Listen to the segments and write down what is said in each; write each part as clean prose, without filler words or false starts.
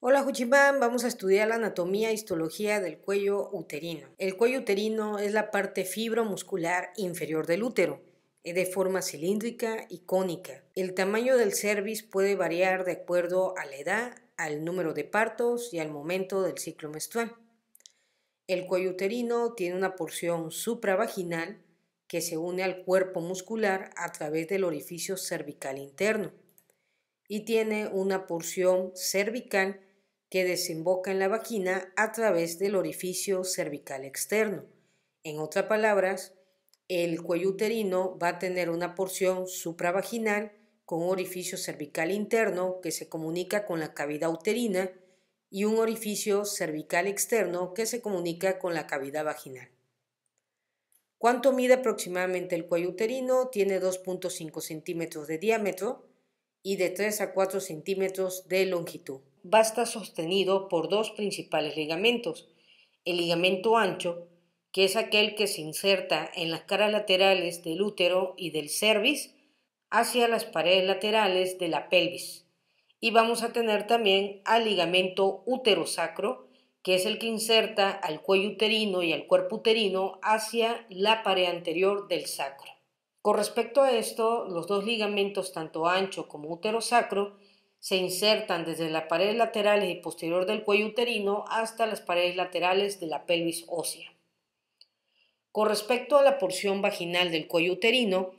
Hola Juchimán, vamos a estudiar la anatomía e histología del cuello uterino. El cuello uterino es la parte fibromuscular inferior del útero. Es de forma cilíndrica y cónica. El tamaño del cervix puede variar de acuerdo a la edad, al número de partos y al momento del ciclo menstrual. El cuello uterino tiene una porción supravaginal que se une al cuerpo muscular a través del orificio cervical interno y tiene una porción cervical que desemboca en la vagina a través del orificio cervical externo. En otras palabras, el cuello uterino va a tener una porción supravaginal con un orificio cervical interno que se comunica con la cavidad uterina y un orificio cervical externo que se comunica con la cavidad vaginal. ¿Cuánto mide aproximadamente el cuello uterino? Tiene 2.5 centímetros de diámetro y de 3 a 4 centímetros de longitud. Va a estar sostenido por dos principales ligamentos. El ligamento ancho, que es aquel que se inserta en las caras laterales del útero y del cervix hacia las paredes laterales de la pelvis. Y vamos a tener también al ligamento uterosacro, que es el que inserta al cuello uterino y al cuerpo uterino hacia la pared anterior del sacro. Con respecto a esto, los dos ligamentos, tanto ancho como uterosacro, se insertan desde las paredes laterales y posterior del cuello uterino hasta las paredes laterales de la pelvis ósea. Con respecto a la porción vaginal del cuello uterino,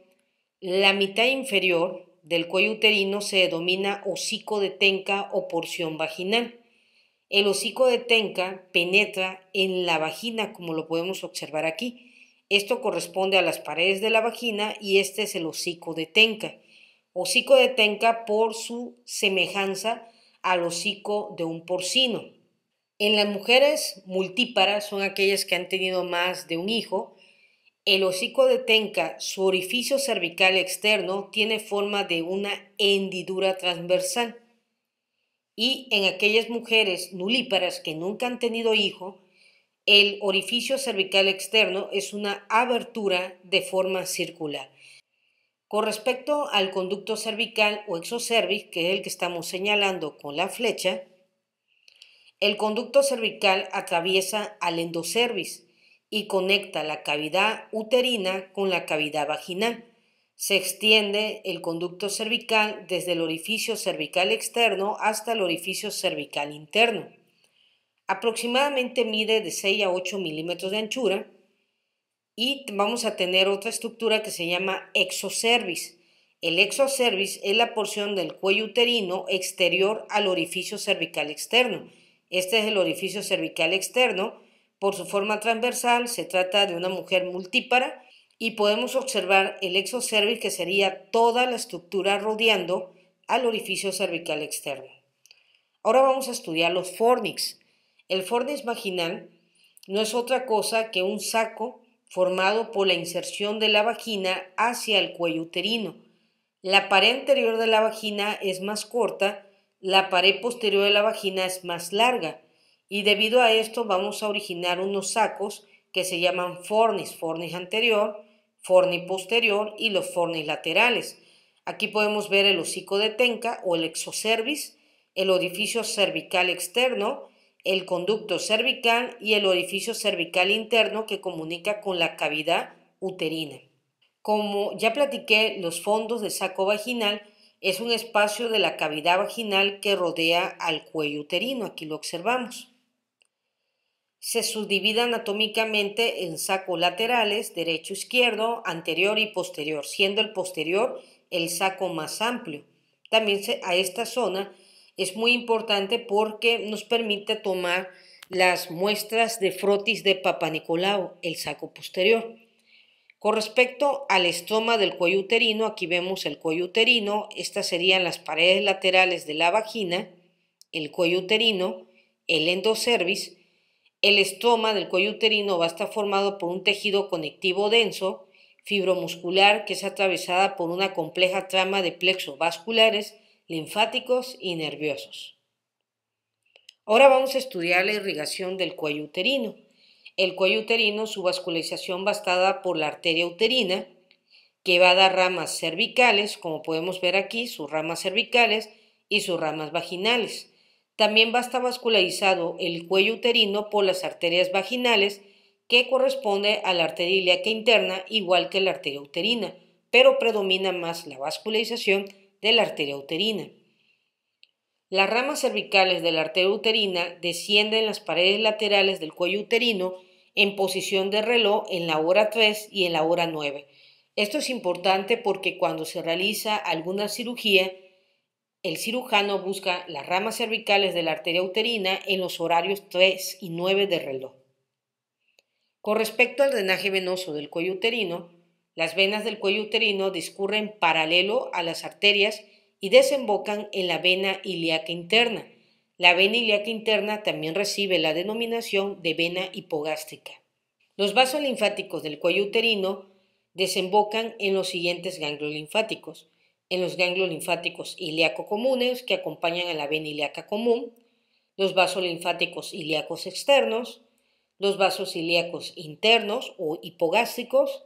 la mitad inferior del cuello uterino se denomina hocico de Tenca o porción vaginal. El hocico de Tenca penetra en la vagina, como lo podemos observar aquí. Esto corresponde a las paredes de la vagina y este es el hocico de Tenca. Hocico de Tenca por su semejanza al hocico de un porcino. En las mujeres multíparas, son aquellas que han tenido más de un hijo, el hocico de Tenca, su orificio cervical externo, tiene forma de una hendidura transversal. Y en aquellas mujeres nulíparas que nunca han tenido hijo, el orificio cervical externo es una abertura de forma circular. Con respecto al conducto cervical o exocervix, que es el que estamos señalando con la flecha, el conducto cervical atraviesa al endocervix y conecta la cavidad uterina con la cavidad vaginal. Se extiende el conducto cervical desde el orificio cervical externo hasta el orificio cervical interno. Aproximadamente mide de 6 a 8 milímetros de anchura y vamos a tener otra estructura que se llama exocervix. El exocervix es la porción del cuello uterino exterior al orificio cervical externo. Este es el orificio cervical externo. Por su forma transversal se trata de una mujer multípara y podemos observar el exocervix, que sería toda la estructura rodeando al orificio cervical externo. Ahora vamos a estudiar los fornix. El fornix vaginal no es otra cosa que un saco formado por la inserción de la vagina hacia el cuello uterino. La pared anterior de la vagina es más corta, la pared posterior de la vagina es más larga y debido a esto vamos a originar unos sacos que se llaman fornix, fornix anterior, fornix posterior y los fornix laterales. Aquí podemos ver el hocico de Tenca o el exocervix, el orificio cervical externo, el conducto cervical y el orificio cervical interno que comunica con la cavidad uterina. Como ya platiqué, los fondos del saco vaginal es un espacio de la cavidad vaginal que rodea al cuello uterino, aquí lo observamos. Se subdivide anatómicamente en sacos laterales, derecho, izquierdo, anterior y posterior, siendo el posterior el saco más amplio. También a esta zona es muy importante porque nos permite tomar las muestras de frotis de Papa Nicolau, el saco posterior. Con respecto al estroma del cuello uterino, aquí vemos el cuello uterino, estas serían las paredes laterales de la vagina, el cuello uterino, el endocervix. El estroma del cuello uterino va a estar formado por un tejido conectivo denso, fibromuscular, que es atravesada por una compleja trama de plexos vasculares, linfáticos y nerviosos. Ahora vamos a estudiar la irrigación del cuello uterino. El cuello uterino, su vascularización va a estar dada por la arteria uterina, que va a dar ramas cervicales, como podemos ver aquí, sus ramas cervicales y sus ramas vaginales. También va a estar vascularizado el cuello uterino por las arterias vaginales, que corresponde a la arteria ilíaca interna, igual que la arteria uterina, pero predomina más la vascularización de la arteria uterina. Las ramas cervicales de la arteria uterina descienden en las paredes laterales del cuello uterino en posición de reloj en la hora 3 y en la hora 9. Esto es importante porque cuando se realiza alguna cirugía, el cirujano busca las ramas cervicales de la arteria uterina en los horarios 3 y 9 del reloj. Con respecto al drenaje venoso del cuello uterino, las venas del cuello uterino discurren paralelo a las arterias y desembocan en la vena ilíaca interna. La vena ilíaca interna también recibe la denominación de vena hipogástrica. Los vasos linfáticos del cuello uterino desembocan en los siguientes ganglios linfáticos: en los ganglios linfáticos ilíaco comunes, que acompañan a la vena ilíaca común, los vasos linfáticos ilíacos externos, los vasos ilíacos internos o hipogástricos,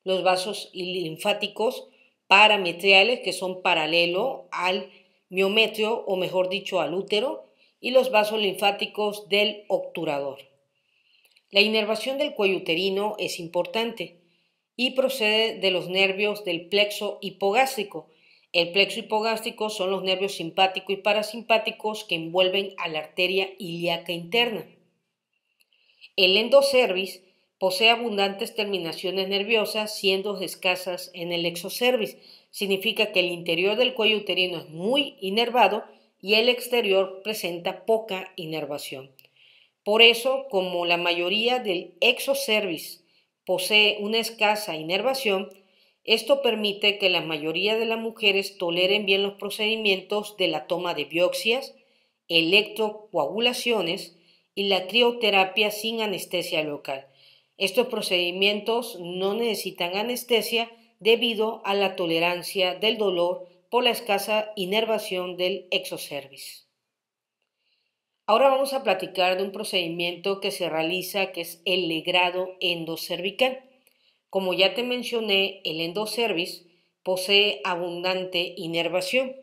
los vasos linfáticos parametriales, que son paralelo al miometrio, o mejor dicho, al útero, y los vasos linfáticos del obturador. La inervación del cuello uterino es importante y procede de los nervios del plexo hipogástrico. El plexo hipogástrico son los nervios simpáticos y parasimpáticos que envuelven a la arteria ilíaca interna. El endocervix posee abundantes terminaciones nerviosas, siendo escasas en el exocervix. Significa que el interior del cuello uterino es muy inervado y el exterior presenta poca inervación. Por eso, como la mayoría del exocervix posee una escasa inervación, esto permite que la mayoría de las mujeres toleren bien los procedimientos de la toma de biopsias, electrocoagulaciones y la crioterapia sin anestesia local. Estos procedimientos no necesitan anestesia debido a la tolerancia del dolor por la escasa inervación del exocervix. Ahora vamos a platicar de un procedimiento que se realiza, que es el legrado endocervical. Como ya te mencioné, el endocervix posee abundante inervación.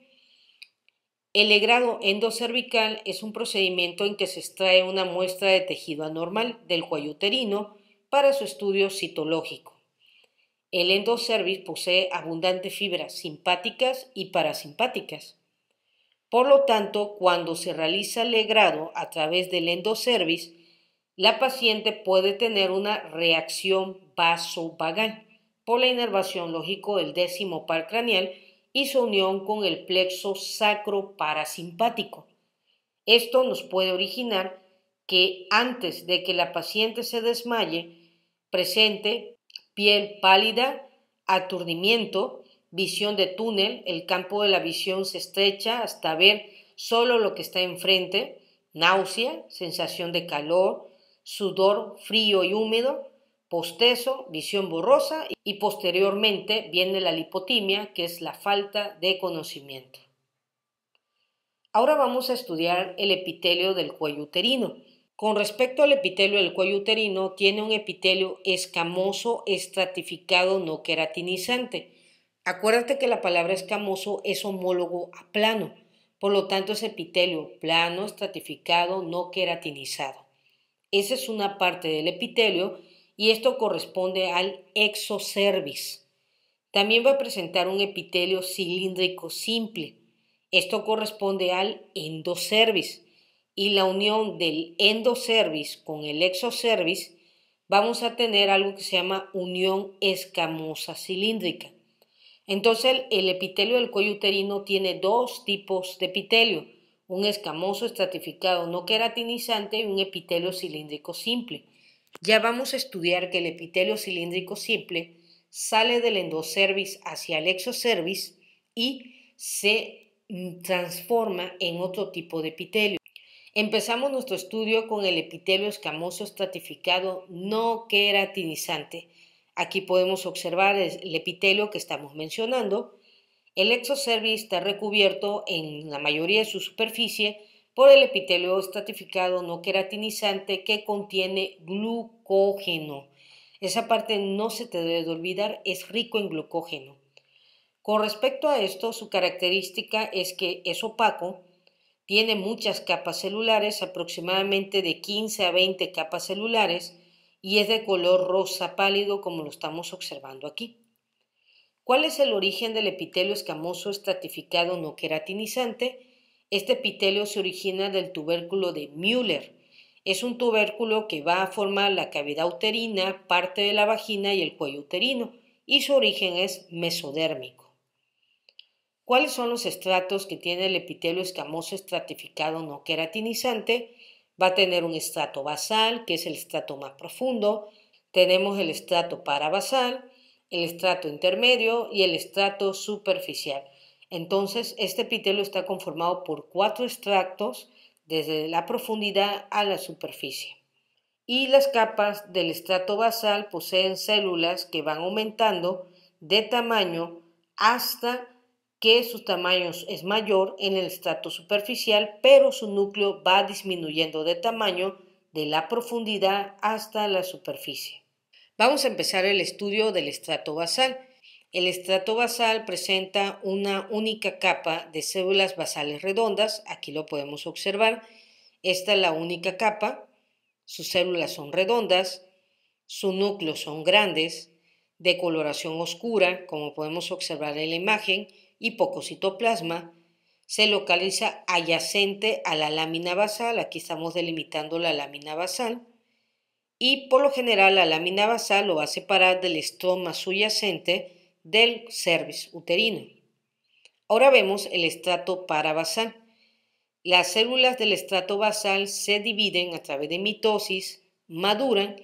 El legrado endocervical es un procedimiento en que se extrae una muestra de tejido anormal del cuello uterino para su estudio citológico. El endocervix posee abundantes fibras simpáticas y parasimpáticas. Por lo tanto, cuando se realiza el legrado a través del endocervix, la paciente puede tener una reacción vasovagal por la inervación lógico del décimo par craneal y su unión con el plexo sacro-parasimpático. Esto nos puede originar que antes de que la paciente se desmaye, presente piel pálida, aturdimiento, visión de túnel, el campo de la visión se estrecha hasta ver solo lo que está enfrente, náusea, sensación de calor, sudor frío y húmedo, postezo, visión borrosa, y posteriormente viene la lipotimia, que es la falta de conocimiento. Ahora vamos a estudiar el epitelio del cuello uterino. Con respecto al epitelio del cuello uterino, tiene un epitelio escamoso estratificado no queratinizante. Acuérdate que la palabra escamoso es homólogo a plano, por lo tanto es epitelio plano, estratificado, no queratinizado. Esa es una parte del epitelio y esto corresponde al exocervix. También va a presentar un epitelio cilíndrico simple. Esto corresponde al endocervix. Y la unión del endocervix con el exocervix, vamos a tener algo que se llama unión escamosa cilíndrica. Entonces, el epitelio del cuello uterino tiene dos tipos de epitelio: un escamoso estratificado no queratinizante y un epitelio cilíndrico simple. Ya vamos a estudiar que el epitelio cilíndrico simple sale del endocervix hacia el exocervix y se transforma en otro tipo de epitelio. Empezamos nuestro estudio con el epitelio escamoso estratificado no queratinizante. Aquí podemos observar el epitelio que estamos mencionando. El exocervix está recubierto en la mayoría de su superficie por el epitelio estratificado no queratinizante que contiene glucógeno. Esa parte no se te debe de olvidar, es rico en glucógeno. Con respecto a esto, su característica es que es opaco, Tiene muchas capas celulares, aproximadamente de 15 a 20 capas celulares, y es de color rosa pálido como lo estamos observando aquí. ¿Cuál es el origen del epitelio escamoso estratificado no queratinizante? Este epitelio se origina del tubérculo de Müller. Es un tubérculo que va a formar la cavidad uterina, parte de la vagina y el cuello uterino, y su origen es mesodérmico. ¿Cuáles son los estratos que tiene el epitelio escamoso estratificado no queratinizante? Va a tener un estrato basal, que es el estrato más profundo. Tenemos el estrato parabasal, el estrato intermedio y el estrato superficial. Entonces, este epitelio está conformado por 4 estratos desde la profundidad a la superficie. Y las capas del estrato basal poseen células que van aumentando de tamaño hasta que su tamaño es mayor en el estrato superficial, pero su núcleo va disminuyendo de tamaño de la profundidad hasta la superficie. Vamos a empezar el estudio del estrato basal. El estrato basal presenta una única capa de células basales redondas, aquí lo podemos observar. Esta es la única capa, sus células son redondas, sus núcleos son grandes, de coloración oscura, como podemos observar en la imagen, y poco citoplasma. Se localiza adyacente a la lámina basal, aquí estamos delimitando la lámina basal, y por lo general la lámina basal lo va a separar del estroma subyacente del cervix uterino. Ahora vemos el estrato parabasal. Las células del estrato basal se dividen a través de mitosis, maduran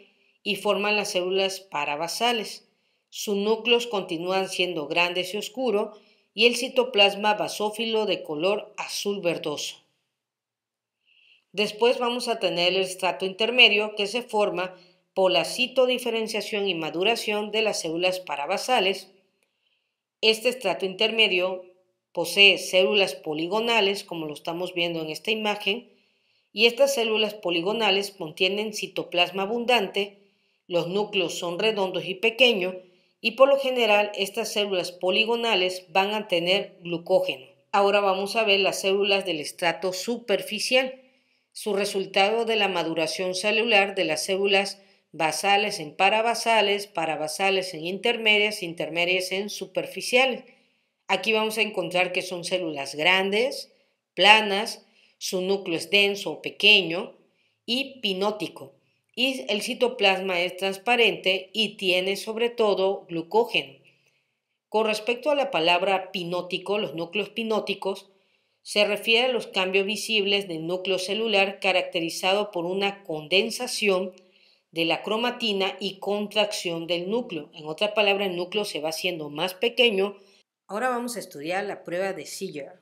y forman las células parabasales. Sus núcleos continúan siendo grandes y oscuros y el citoplasma basófilo de color azul verdoso. Después vamos a tener el estrato intermedio que se forma por la citodiferenciación y maduración de las células parabasales. Este estrato intermedio posee células poligonales, como lo estamos viendo en esta imagen, y estas células poligonales contienen citoplasma abundante, los núcleos son redondos y pequeños, y por lo general estas células poligonales van a tener glucógeno. Ahora vamos a ver las células del estrato superficial, su resultado de la maduración celular de las células basales en parabasales, parabasales en intermedias, intermedias en superficiales. Aquí vamos a encontrar que son células grandes, planas, su núcleo es denso o pequeño y pinótico. Y el citoplasma es transparente y tiene sobre todo glucógeno. Con respecto a la palabra pinótico, los núcleos pinóticos, se refiere a los cambios visibles del núcleo celular caracterizado por una condensación de la cromatina y contracción del núcleo. En otras palabras, el núcleo se va haciendo más pequeño. Ahora vamos a estudiar la prueba de Seeger.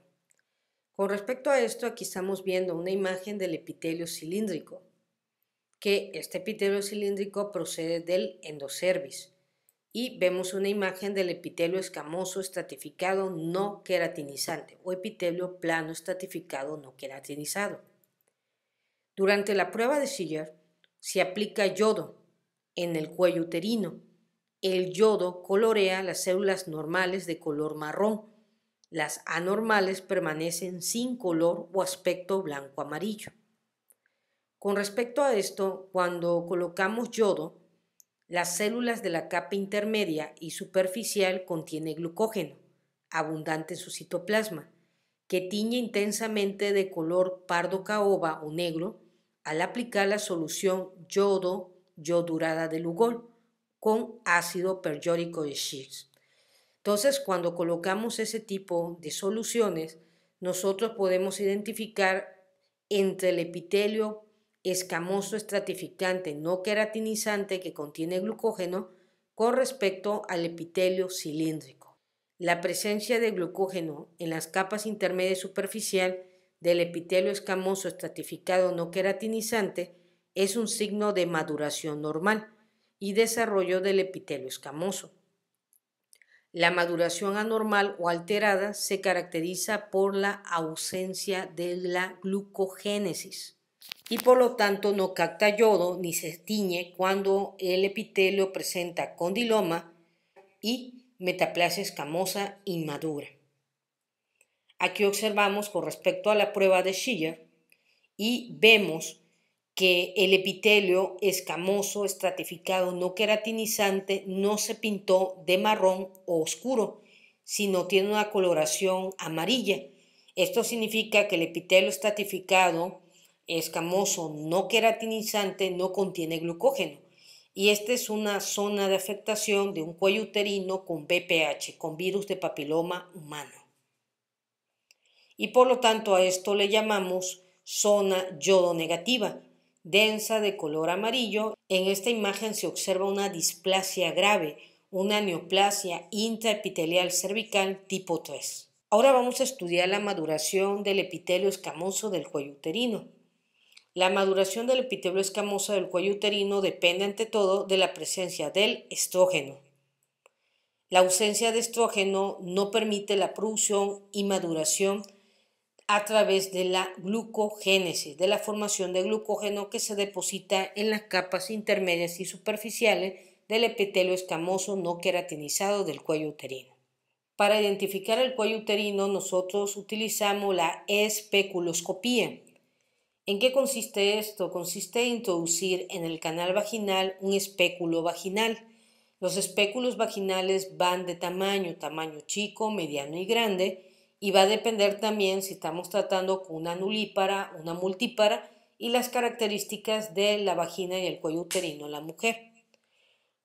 Con respecto a esto, aquí estamos viendo una imagen del epitelio cilíndrico, que este epitelio cilíndrico procede del endocervis. Y vemos una imagen del epitelio escamoso estratificado no queratinizante o epitelio plano estratificado no queratinizado. Durante la prueba de Seeger se aplica yodo en el cuello uterino. El yodo colorea las células normales de color marrón. Las anormales permanecen sin color o aspecto blanco-amarillo. Con respecto a esto, cuando colocamos yodo, las células de la capa intermedia y superficial contienen glucógeno, abundante en su citoplasma, que tiñe intensamente de color pardo caoba o negro al aplicar la solución yodo-yodurada de Lugol con ácido perjórico de Schiff. Entonces, cuando colocamos ese tipo de soluciones, nosotros podemos identificar entre el epitelio escamoso estratificante no queratinizante que contiene glucógeno con respecto al epitelio cilíndrico. La presencia de glucógeno en las capas intermedia y superficial del epitelio escamoso estratificado no queratinizante es un signo de maduración normal y desarrollo del epitelio escamoso. La maduración anormal o alterada se caracteriza por la ausencia de la glucogénesis y por lo tanto no capta yodo ni se tiñe cuando el epitelio presenta condiloma y metaplasia escamosa inmadura. Aquí observamos con respecto a la prueba de Schiller y vemos que el epitelio escamoso estratificado no queratinizante no se pintó de marrón o oscuro, sino tiene una coloración amarilla. Esto significa que el epitelio estratificado escamoso no queratinizante no contiene glucógeno. Y esta es una zona de afectación de un cuello uterino con VPH, con virus de papiloma humano. Y por lo tanto a esto le llamamos zona yodo-negativa, densa de color amarillo. En esta imagen se observa una displasia grave, una neoplasia intraepitelial cervical tipo 3. Ahora vamos a estudiar la maduración del epitelio escamoso del cuello uterino. La maduración del epitelio escamoso del cuello uterino depende ante todo de la presencia del estrógeno. La ausencia de estrógeno no permite la producción y maduración a través de la glucogénesis, de la formación de glucógeno que se deposita en las capas intermedias y superficiales del epitelio escamoso no queratinizado del cuello uterino. Para identificar el cuello uterino nosotros utilizamos la especuloscopía. ¿En qué consiste esto? Consiste en introducir en el canal vaginal un espéculo vaginal. Los espéculos vaginales van de tamaño chico, mediano y grande, y va a depender también si estamos tratando con una nulípara, una multípara y las características de la vagina y el cuello uterino en la mujer.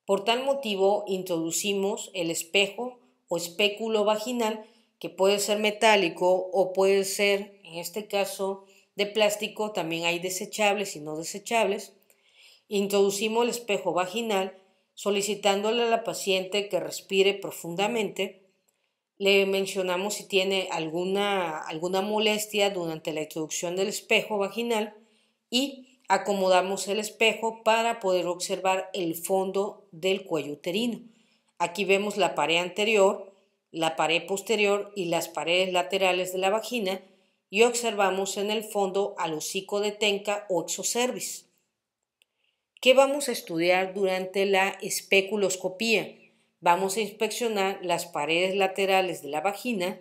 Por tal motivo introducimos el espejo o espéculo vaginal, que puede ser metálico o puede ser, en este caso, de plástico. También hay desechables y no desechables. Introducimos el espejo vaginal solicitándole a la paciente que respire profundamente. Le mencionamos si tiene alguna molestia durante la introducción del espejo vaginal y acomodamos el espejo para poder observar el fondo del cuello uterino. Aquí vemos la pared anterior, la pared posterior y las paredes laterales de la vagina y observamos en el fondo al hocico de Tenca o exocervix. ¿Qué vamos a estudiar durante la especuloscopía? Vamos a inspeccionar las paredes laterales de la vagina,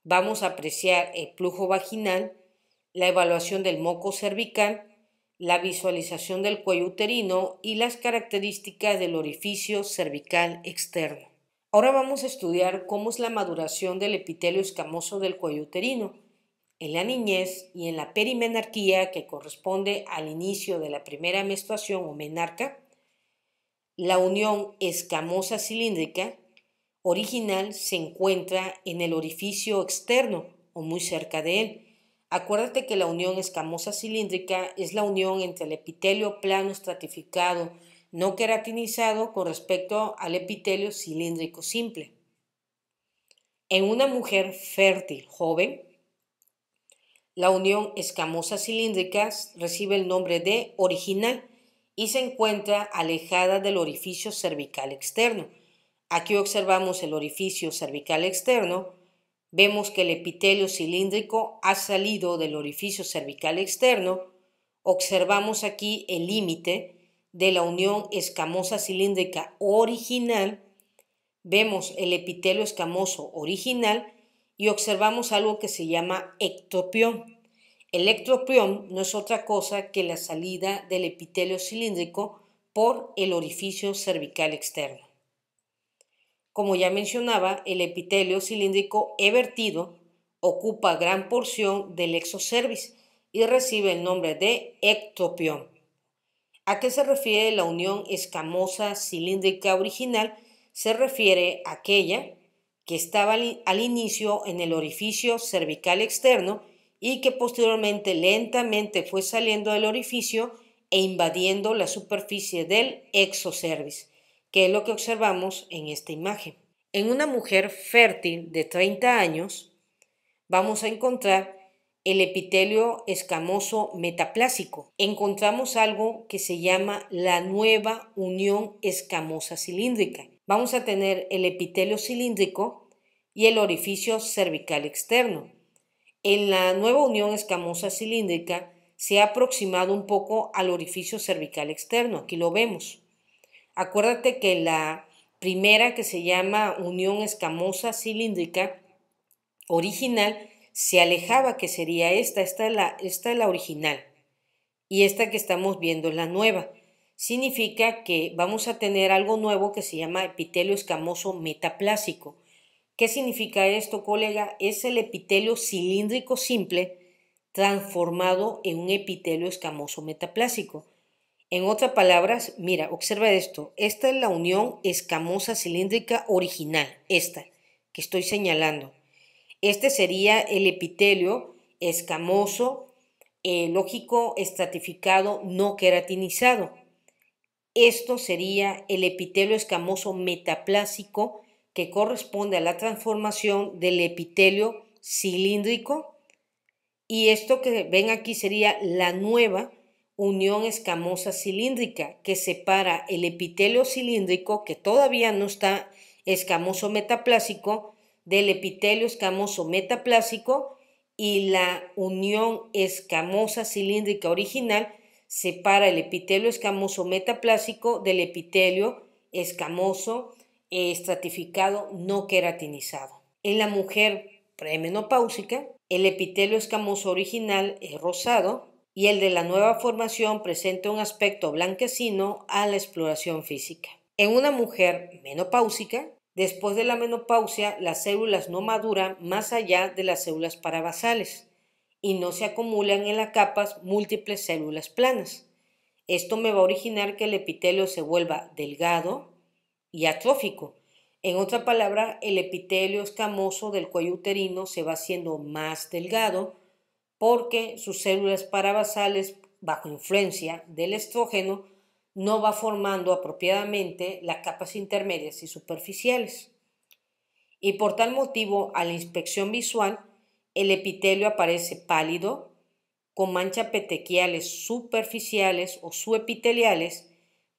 vamos a apreciar el flujo vaginal, la evaluación del moco cervical, la visualización del cuello uterino y las características del orificio cervical externo. Ahora vamos a estudiar cómo es la maduración del epitelio escamoso del cuello uterino. En la niñez y en la perimenarquía, que corresponde al inicio de la primera menstruación o menarca, la unión escamosa cilíndrica original se encuentra en el orificio externo o muy cerca de él. Acuérdate que la unión escamosa cilíndrica es la unión entre el epitelio plano estratificado no queratinizado con respecto al epitelio cilíndrico simple. En una mujer fértil joven, la unión escamosa cilíndrica recibe el nombre de original y se encuentra alejada del orificio cervical externo. Aquí observamos el orificio cervical externo, vemos que el epitelio cilíndrico ha salido del orificio cervical externo, observamos aquí el límite de la unión escamosa cilíndrica original, vemos el epitelio escamoso original y observamos algo que se llama ectropión. El ectropión no es otra cosa que la salida del epitelio cilíndrico por el orificio cervical externo. Como ya mencionaba, el epitelio cilíndrico evertido ocupa gran porción del exocervix y recibe el nombre de ectropión. ¿A qué se refiere la unión escamosa cilíndrica original? Se refiere a aquella que estaba al inicio en el orificio cervical externo y que posteriormente lentamente fue saliendo del orificio e invadiendo la superficie del exocervix, que es lo que observamos en esta imagen. En una mujer fértil de 30 años vamos a encontrar el epitelio escamoso metaplásico. Encontramos algo que se llama la nueva unión escamosa cilíndrica. Vamos a tener el epitelio cilíndrico y el orificio cervical externo. En la nueva unión escamosa cilíndrica se ha aproximado un poco al orificio cervical externo. Aquí lo vemos. Acuérdate que la primera, que se llama unión escamosa cilíndrica original, se alejaba, que sería esta es la original, y esta que estamos viendo es la nueva. Significa que vamos a tener algo nuevo que se llama epitelio escamoso metaplásico. ¿Qué significa esto, colega? Es el epitelio cilíndrico simple transformado en un epitelio escamoso metaplásico. En otras palabras, mira, observa esto. Esta es la unión escamosa cilíndrica original, esta que estoy señalando. Este sería el epitelio escamoso, lógico, estratificado, no queratinizado. Esto sería el epitelio escamoso metaplásico, que corresponde a la transformación del epitelio cilíndrico, y esto que ven aquí sería la nueva unión escamosa cilíndrica, que separa el epitelio cilíndrico, que todavía no está escamoso metaplásico, del epitelio escamoso metaplásico, y la unión escamosa cilíndrica original separa el epitelio escamoso metaplásico del epitelio escamoso estratificado no queratinizado. En la mujer premenopáusica, el epitelio escamoso original es rosado y el de la nueva formación presenta un aspecto blanquecino a la exploración física. En una mujer menopáusica, después de la menopausia, las células no maduran más allá de las células parabasales y no se acumulan en las capas múltiples células planas. Esto me va a originar que el epitelio se vuelva delgado y atrófico. En otra palabra, el epitelio escamoso del cuello uterino se va haciendo más delgado porque sus células parabasales, bajo influencia del estrógeno, no va formando apropiadamente las capas intermedias y superficiales. Y por tal motivo, a la inspección visual, el epitelio aparece pálido, con manchas petequiales superficiales o subepiteliales,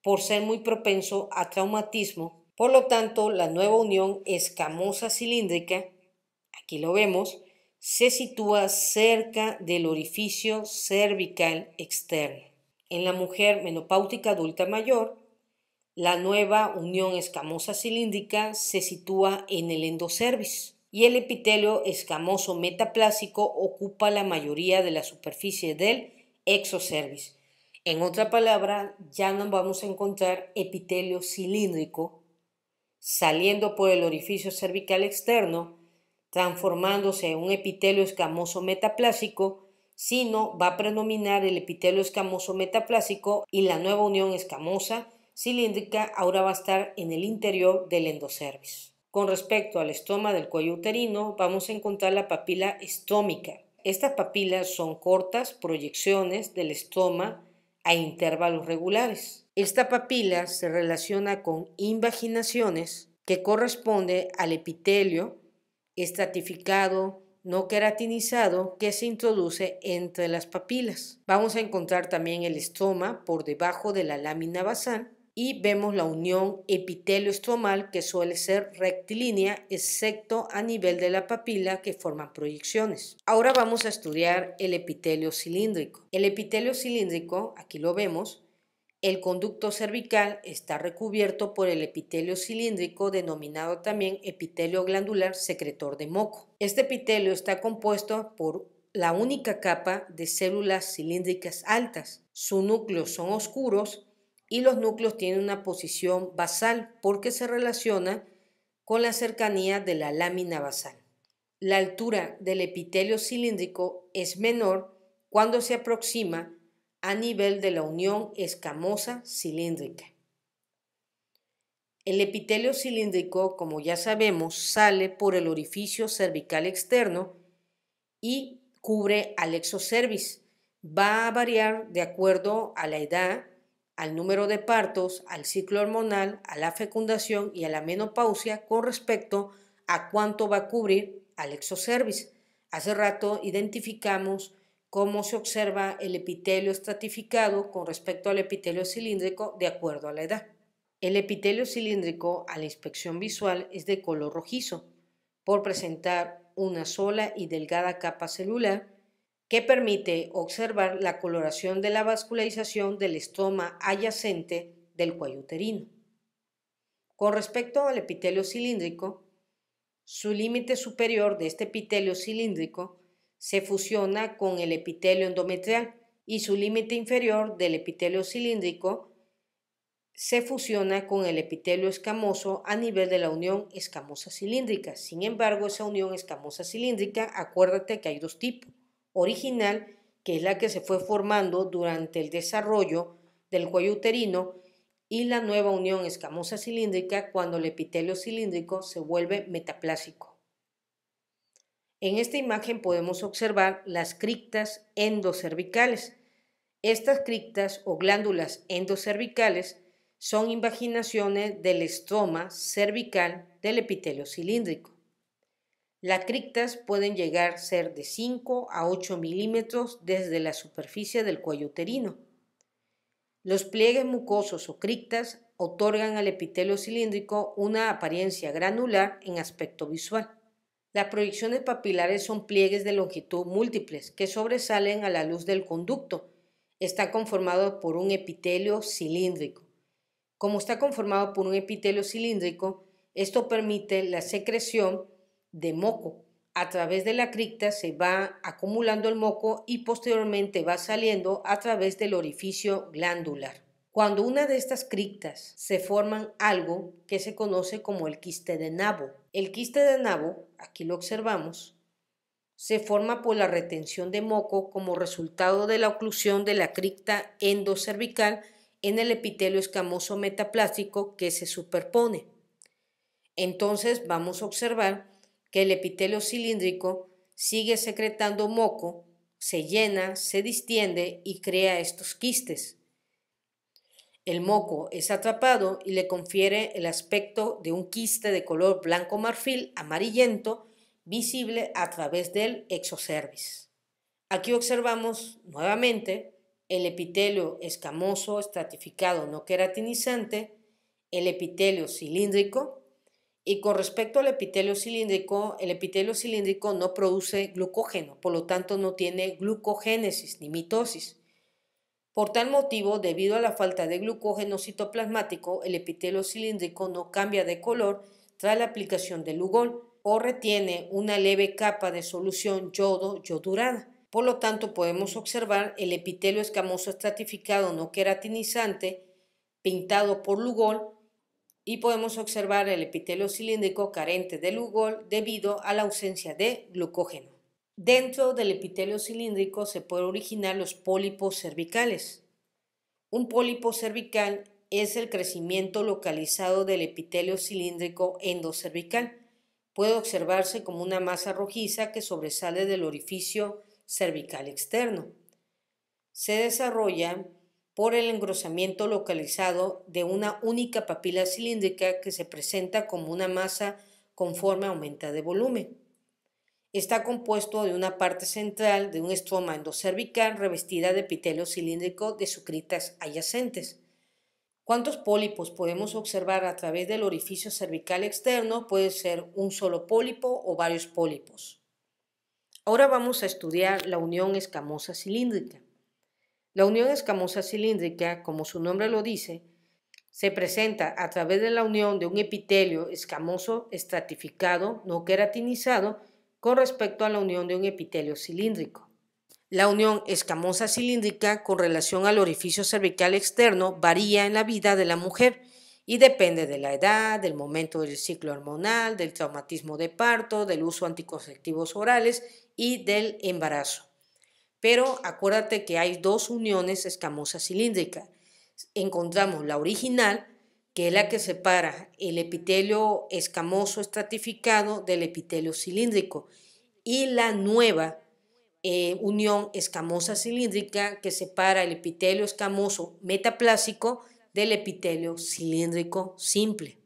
por ser muy propenso a traumatismo. Por lo tanto, la nueva unión escamosa cilíndrica, aquí lo vemos, se sitúa cerca del orificio cervical externo. En la mujer menopáutica adulta mayor, la nueva unión escamosa cilíndrica se sitúa en el endocervix y el epitelio escamoso metaplásico ocupa la mayoría de la superficie del exocervix. En otra palabra, ya no vamos a encontrar epitelio cilíndrico saliendo por el orificio cervical externo, transformándose en un epitelio escamoso metaplásico, sino va a predominar el epitelio escamoso metaplásico y la nueva unión escamosa cilíndrica ahora va a estar en el interior del endocervix. Con respecto al estroma del cuello uterino, vamos a encontrar la papila estrómica. Estas papilas son cortas proyecciones del estroma a intervalos regulares. Esta papila se relaciona con invaginaciones que corresponde al epitelio estratificado no queratinizado que se introduce entre las papilas. Vamos a encontrar también el estroma por debajo de la lámina basal y vemos la unión epitelio estromal que suele ser rectilínea excepto a nivel de la papila que forman proyecciones. Ahora vamos a estudiar el epitelio cilíndrico. El epitelio cilíndrico, aquí lo vemos, el conducto cervical está recubierto por el epitelio cilíndrico denominado también epitelio glandular secretor de moco. Este epitelio está compuesto por la única capa de células cilíndricas altas. Sus núcleos son oscuros y los núcleos tienen una posición basal porque se relaciona con la cercanía de la lámina basal. La altura del epitelio cilíndrico es menor cuando se aproxima a nivel de la unión escamosa cilíndrica. El epitelio cilíndrico, como ya sabemos, sale por el orificio cervical externo y cubre al exocervix. Va a variar de acuerdo a la edad, al número de partos, al ciclo hormonal, a la fecundación y a la menopausia con respecto a cuánto va a cubrir al exocervix. Hace rato identificamos cómo se observa el epitelio estratificado con respecto al epitelio cilíndrico de acuerdo a la edad. El epitelio cilíndrico a la inspección visual es de color rojizo por presentar una sola y delgada capa celular que permite observar la coloración de la vascularización del estroma adyacente del cuello uterino. Con respecto al epitelio cilíndrico, su límite superior de este epitelio cilíndrico se fusiona con el epitelio endometrial y su límite inferior del epitelio cilíndrico se fusiona con el epitelio escamoso a nivel de la unión escamosa cilíndrica. Sin embargo, esa unión escamosa cilíndrica, acuérdate que hay dos tipos. Original, que es la que se fue formando durante el desarrollo del cuello uterino, y la nueva unión escamosa cilíndrica cuando el epitelio cilíndrico se vuelve metaplásico. En esta imagen podemos observar las criptas endocervicales. Estas criptas o glándulas endocervicales son invaginaciones del estroma cervical del epitelio cilíndrico. Las criptas pueden llegar a ser de 5 a 8 milímetros desde la superficie del cuello uterino. Los pliegues mucosos o criptas otorgan al epitelio cilíndrico una apariencia granular en aspecto visual. Las proyecciones papilares son pliegues de longitud múltiples que sobresalen a la luz del conducto. Está conformado por un epitelio cilíndrico. Como está conformado por un epitelio cilíndrico, esto permite la secreción de moco. A través de la cripta se va acumulando el moco y posteriormente va saliendo a través del orificio glandular. Cuando una de estas criptas se forman algo que se conoce como el quiste de nabo. El quiste de nabo, aquí lo observamos, se forma por la retención de moco como resultado de la oclusión de la cripta endocervical en el epitelio escamoso metaplástico que se superpone. Entonces vamos a observar que el epitelio cilíndrico sigue secretando moco, se llena, se distiende y crea estos quistes. El moco es atrapado y le confiere el aspecto de un quiste de color blanco marfil amarillento visible a través del exocervix. Aquí observamos nuevamente el epitelio escamoso estratificado no queratinizante, el epitelio cilíndrico, y con respecto al epitelio cilíndrico no produce glucógeno, por lo tanto no tiene glucogénesis ni mitosis. Por tal motivo, debido a la falta de glucógeno citoplasmático, el epitelio cilíndrico no cambia de color tras la aplicación del Lugol o retiene una leve capa de solución yodo-yodurada. Por lo tanto, podemos observar el epitelio escamoso estratificado no queratinizante pintado por Lugol y podemos observar el epitelio cilíndrico carente de Lugol debido a la ausencia de glucógeno. Dentro del epitelio cilíndrico se pueden originar los pólipos cervicales. Un pólipo cervical es el crecimiento localizado del epitelio cilíndrico endocervical. Puede observarse como una masa rojiza que sobresale del orificio cervical externo. Se desarrolla por el engrosamiento localizado de una única papila cilíndrica que se presenta como una masa conforme aumenta de volumen. Está compuesto de una parte central de un estroma endocervical revestida de epitelio cilíndrico de sucritas adyacentes. ¿Cuántos pólipos podemos observar a través del orificio cervical externo? Puede ser un solo pólipo o varios pólipos. Ahora vamos a estudiar la unión escamosa cilíndrica. La unión escamosa cilíndrica, como su nombre lo dice, se presenta a través de la unión de un epitelio escamoso estratificado no queratinizado con respecto a la unión de un epitelio cilíndrico. La unión escamosa cilíndrica con relación al orificio cervical externo varía en la vida de la mujer y depende de la edad, del momento del ciclo hormonal, del traumatismo de parto, del uso de anticonceptivos orales y del embarazo. Pero acuérdate que hay dos uniones escamosas cilíndricas. Encontramos la original, que es la que separa el epitelio escamoso estratificado del epitelio cilíndrico, y la nueva unión escamosa cilíndrica que separa el epitelio escamoso metaplásico del epitelio cilíndrico simple.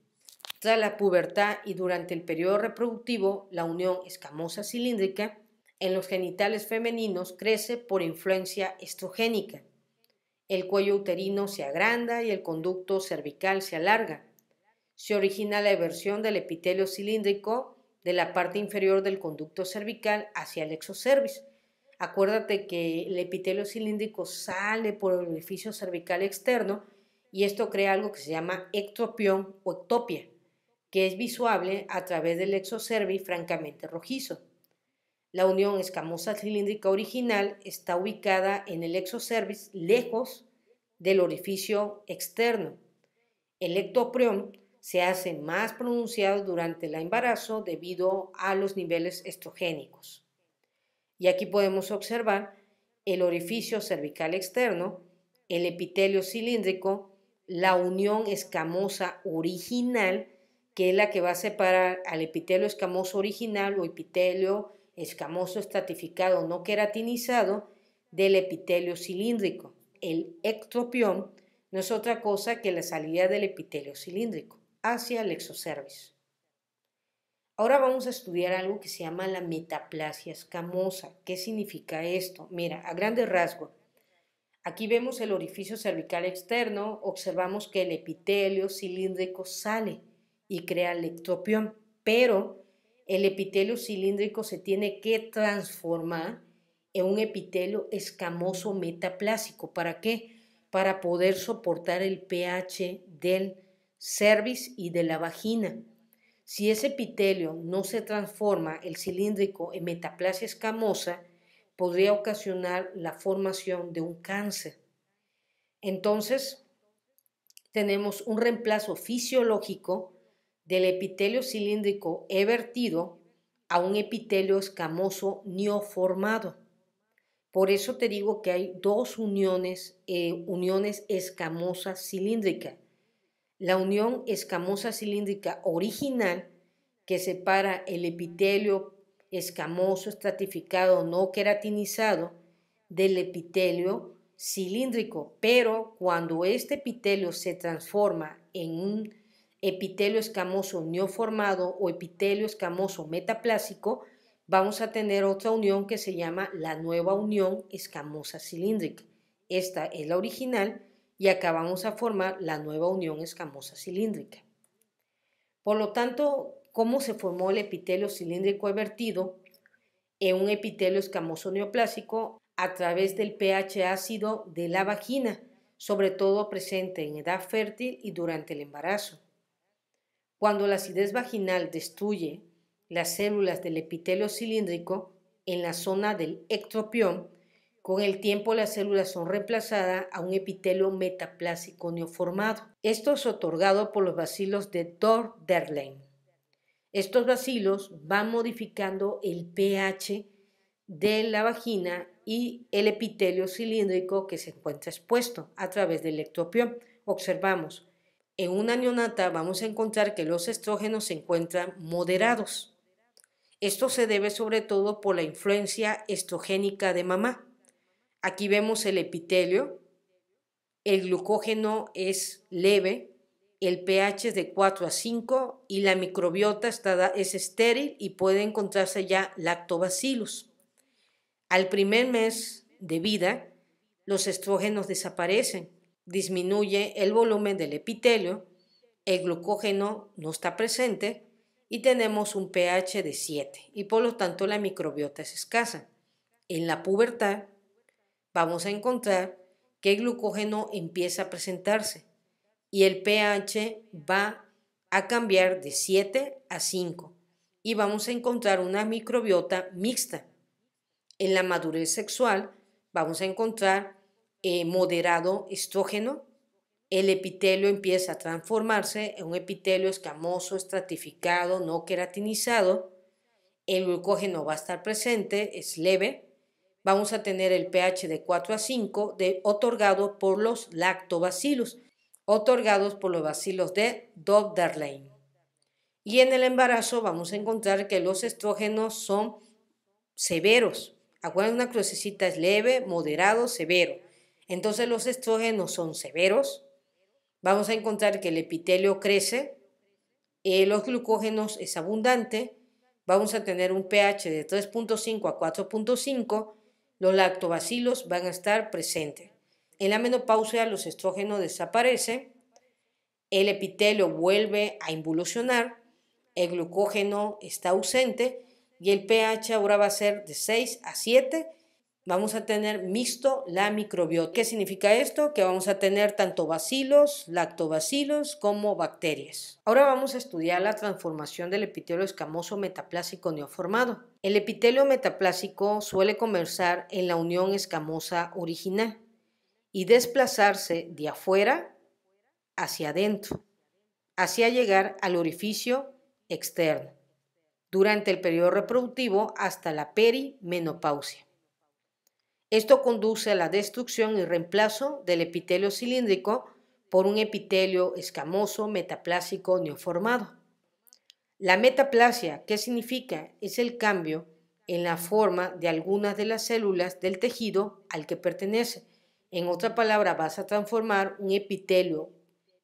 Tras la pubertad y durante el periodo reproductivo, la unión escamosa cilíndrica en los genitales femeninos crece por influencia estrogénica. El cuello uterino se agranda y el conducto cervical se alarga. Se origina la eversión del epitelio cilíndrico de la parte inferior del conducto cervical hacia el exocervix. Acuérdate que el epitelio cilíndrico sale por el orificio cervical externo y esto crea algo que se llama ectropión o ectopia, que es visuable a través del exocervix francamente rojizo. La unión escamosa cilíndrica original está ubicada en el exocervix, lejos del orificio externo. El ectoprión se hace más pronunciado durante el embarazo debido a los niveles estrogénicos. Y aquí podemos observar el orificio cervical externo, el epitelio cilíndrico, la unión escamosa original, que es la que va a separar al epitelio escamoso original o epitelio escamoso estratificado no queratinizado del epitelio cilíndrico. El ectropión no es otra cosa que la salida del epitelio cilíndrico hacia el exocervix. Ahora vamos a estudiar algo que se llama la metaplasia escamosa. ¿Qué significa esto? Mira, a grandes rasgos, aquí vemos el orificio cervical externo, observamos que el epitelio cilíndrico sale y crea el ectropión, pero el epitelio cilíndrico se tiene que transformar en un epitelio escamoso metaplásico. ¿Para qué? Para poder soportar el pH del cervix y de la vagina. Si ese epitelio no se transforma, el cilíndrico, en metaplasia escamosa, podría ocasionar la formación de un cáncer. Entonces, tenemos un reemplazo fisiológico del epitelio cilíndrico evertido a un epitelio escamoso neoformado. Por eso te digo que hay dos uniones escamosas cilíndricas. La unión escamosa cilíndrica original, que separa el epitelio escamoso estratificado no queratinizado del epitelio cilíndrico, pero cuando este epitelio se transforma en un epitelio escamoso neoformado o epitelio escamoso metaplásico, vamos a tener otra unión que se llama la nueva unión escamosa cilíndrica. Esta es la original y acá vamos a formar la nueva unión escamosa cilíndrica. Por lo tanto, ¿cómo se formó el epitelio cilíndrico evertido en un epitelio escamoso neoplásico? A través del pH ácido de la vagina, sobre todo presente en edad fértil y durante el embarazo. Cuando la acidez vaginal destruye las células del epitelio cilíndrico en la zona del ectropión, con el tiempo las células son reemplazadas a un epitelio metaplásico neoformado. Esto es otorgado por los bacilos de Dörr-Derlein. Estos bacilos van modificando el pH de la vagina y el epitelio cilíndrico que se encuentra expuesto a través del ectropión. Observamos, en una neonata vamos a encontrar que los estrógenos se encuentran moderados. Esto se debe sobre todo por la influencia estrogénica de mamá. Aquí vemos el epitelio, el glucógeno es leve, el pH es de 4 a 5 y la microbiota es estéril y puede encontrarse ya lactobacillus. Al primer mes de vida, los estrógenos desaparecen, disminuye el volumen del epitelio, el glucógeno no está presente y tenemos un pH de 7 y por lo tanto la microbiota es escasa. En la pubertad vamos a encontrar que el glucógeno empieza a presentarse y el pH va a cambiar de 7 a 5 y vamos a encontrar una microbiota mixta. En la madurez sexual vamos a encontrar moderado estrógeno, el epitelio empieza a transformarse en un epitelio escamoso, estratificado, no queratinizado, el glucógeno va a estar presente, es leve, vamos a tener el pH de 4 a 5 otorgado por los lactobacillus, otorgados por los bacilos de Dörr-Derlein. Y en el embarazo vamos a encontrar que los estrógenos son severos. Acuérdense, una crucecita es leve, moderado, severo. Entonces los estrógenos son severos. Vamos a encontrar que el epitelio crece, los glucógenos es abundante, vamos a tener un pH de 3.5 a 4.5, los lactobacilos van a estar presentes. En la menopausia los estrógenos desaparecen, el epitelio vuelve a involucionar, el glucógeno está ausente y el pH ahora va a ser de 6 a 7. Vamos a tener mixto la microbiota. ¿Qué significa esto? Que vamos a tener tanto bacilos, lactobacilos como bacterias. Ahora vamos a estudiar la transformación del epitelio escamoso metaplásico neoformado. El epitelio metaplásico suele comenzar en la unión escamosa original y desplazarse de afuera hacia adentro, hacia llegar al orificio externo, durante el periodo reproductivo hasta la perimenopausia. Esto conduce a la destrucción y reemplazo del epitelio cilíndrico por un epitelio escamoso metaplásico neoformado. La metaplasia, ¿qué significa? Es el cambio en la forma de algunas de las células del tejido al que pertenece. En otra palabra, vas a transformar un epitelio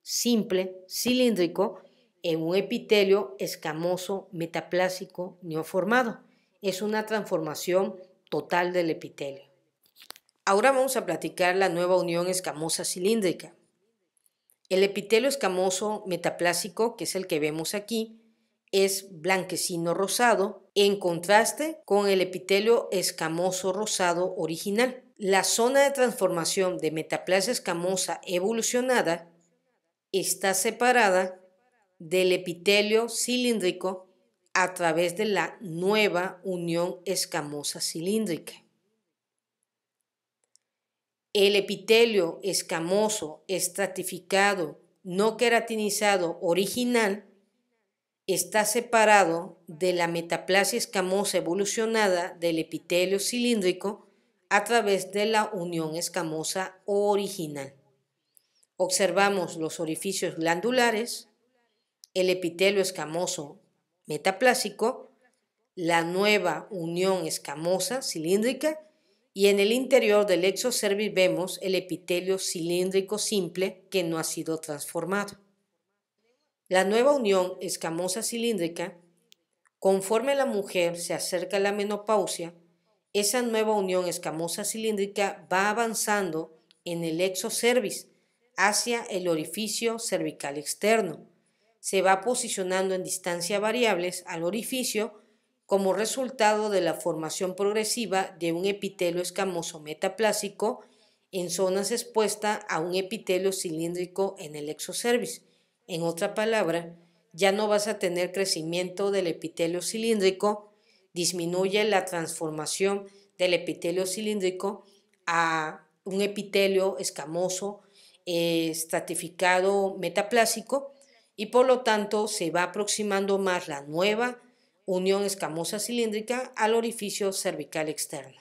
simple, cilíndrico, en un epitelio escamoso metaplásico neoformado. Es una transformación total del epitelio. Ahora vamos a platicar la nueva unión escamosa cilíndrica. El epitelio escamoso metaplásico, que es el que vemos aquí, es blanquecino rosado, en contraste con el epitelio escamoso rosado original. La zona de transformación de metaplasia escamosa evolucionada está separada del epitelio cilíndrico a través de la nueva unión escamosa cilíndrica. El epitelio escamoso estratificado no queratinizado original está separado de la metaplasia escamosa evolucionada del epitelio cilíndrico a través de la unión escamosa original. Observamos los orificios glandulares, el epitelio escamoso metaplásico, la nueva unión escamosa cilíndrica y en el interior del exocervix vemos el epitelio cilíndrico simple que no ha sido transformado. La nueva unión escamosa cilíndrica, conforme la mujer se acerca a la menopausia, esa nueva unión escamosa cilíndrica va avanzando en el exocervix hacia el orificio cervical externo. Se va posicionando en distancias variables al orificio como resultado de la formación progresiva de un epitelio escamoso metaplásico en zonas expuestas a un epitelio cilíndrico en el exocervix. En otra palabra, ya no vas a tener crecimiento del epitelio cilíndrico, disminuye la transformación del epitelio cilíndrico a un epitelio escamoso estratificado metaplásico y por lo tanto se va aproximando más la nueva unión escamosa cilíndrica al orificio cervical externo.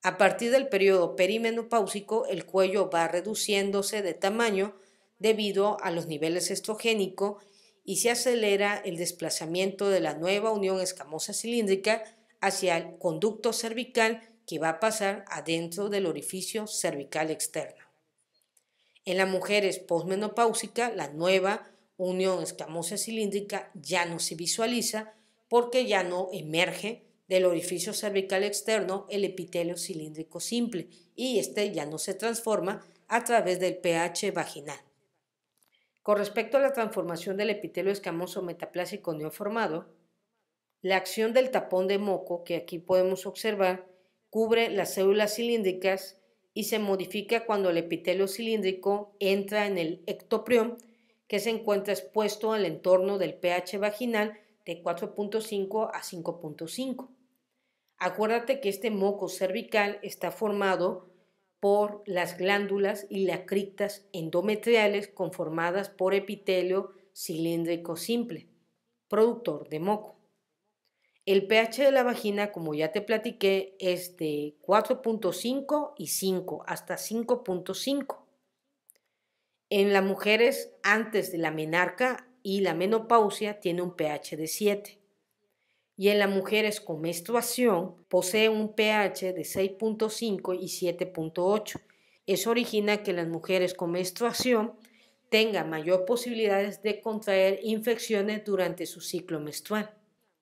A partir del periodo perimenopáusico, el cuello va reduciéndose de tamaño debido a los niveles estrogénicos y se acelera el desplazamiento de la nueva unión escamosa cilíndrica hacia el conducto cervical que va a pasar adentro del orificio cervical externo. En las mujeres posmenopáusicas, la nueva unión escamosa cilíndrica ya no se visualiza porque ya no emerge del orificio cervical externo el epitelio cilíndrico simple y este ya no se transforma a través del pH vaginal. Con respecto a la transformación del epitelio escamoso metaplásico neoformado, la acción del tapón de moco que aquí podemos observar cubre las células cilíndricas y se modifica cuando el epitelio cilíndrico entra en el ectoprión que se encuentra expuesto al entorno del pH vaginal de 4.5 a 5.5. Acuérdate que este moco cervical está formado por las glándulas y las criptas endometriales conformadas por epitelio cilíndrico simple, productor de moco. El pH de la vagina, como ya te platiqué, es de 4.5 y 5 hasta 5.5. En las mujeres antes de la menarca y la menopausia tiene un pH de 7. Y en las mujeres con menstruación posee un pH de 6.5 y 7.8. Eso origina que las mujeres con menstruación tengan mayor posibilidades de contraer infecciones durante su ciclo menstrual.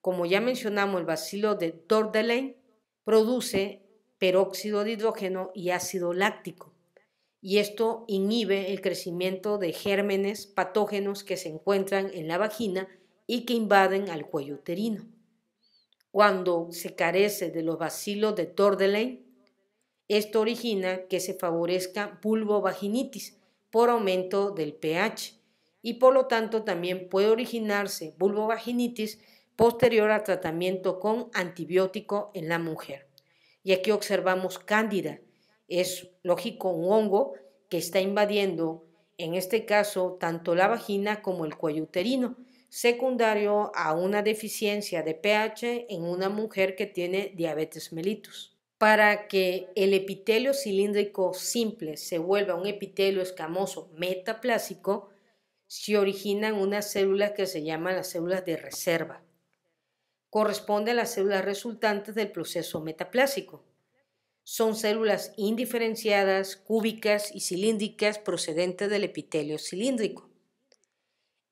Como ya mencionamos, el bacilo de Dordelain produce peróxido de hidrógeno y ácido láctico, y esto inhibe el crecimiento de gérmenes patógenos que se encuentran en la vagina y que invaden al cuello uterino. Cuando se carece de los bacilos de Dordelain, esto origina que se favorezca vulvovaginitis por aumento del pH y por lo tanto también puede originarse vulvovaginitis posterior al tratamiento con antibiótico en la mujer. Y aquí observamos cándida. Es lógico un hongo que está invadiendo, en este caso, tanto la vagina como el cuello uterino, secundario a una deficiencia de pH en una mujer que tiene diabetes mellitus. Para que el epitelio cilíndrico simple se vuelva un epitelio escamoso metaplásico, se originan unas células que se llaman las células de reserva. Corresponde a las células resultantes del proceso metaplásico. Son células indiferenciadas, cúbicas y cilíndricas procedentes del epitelio cilíndrico.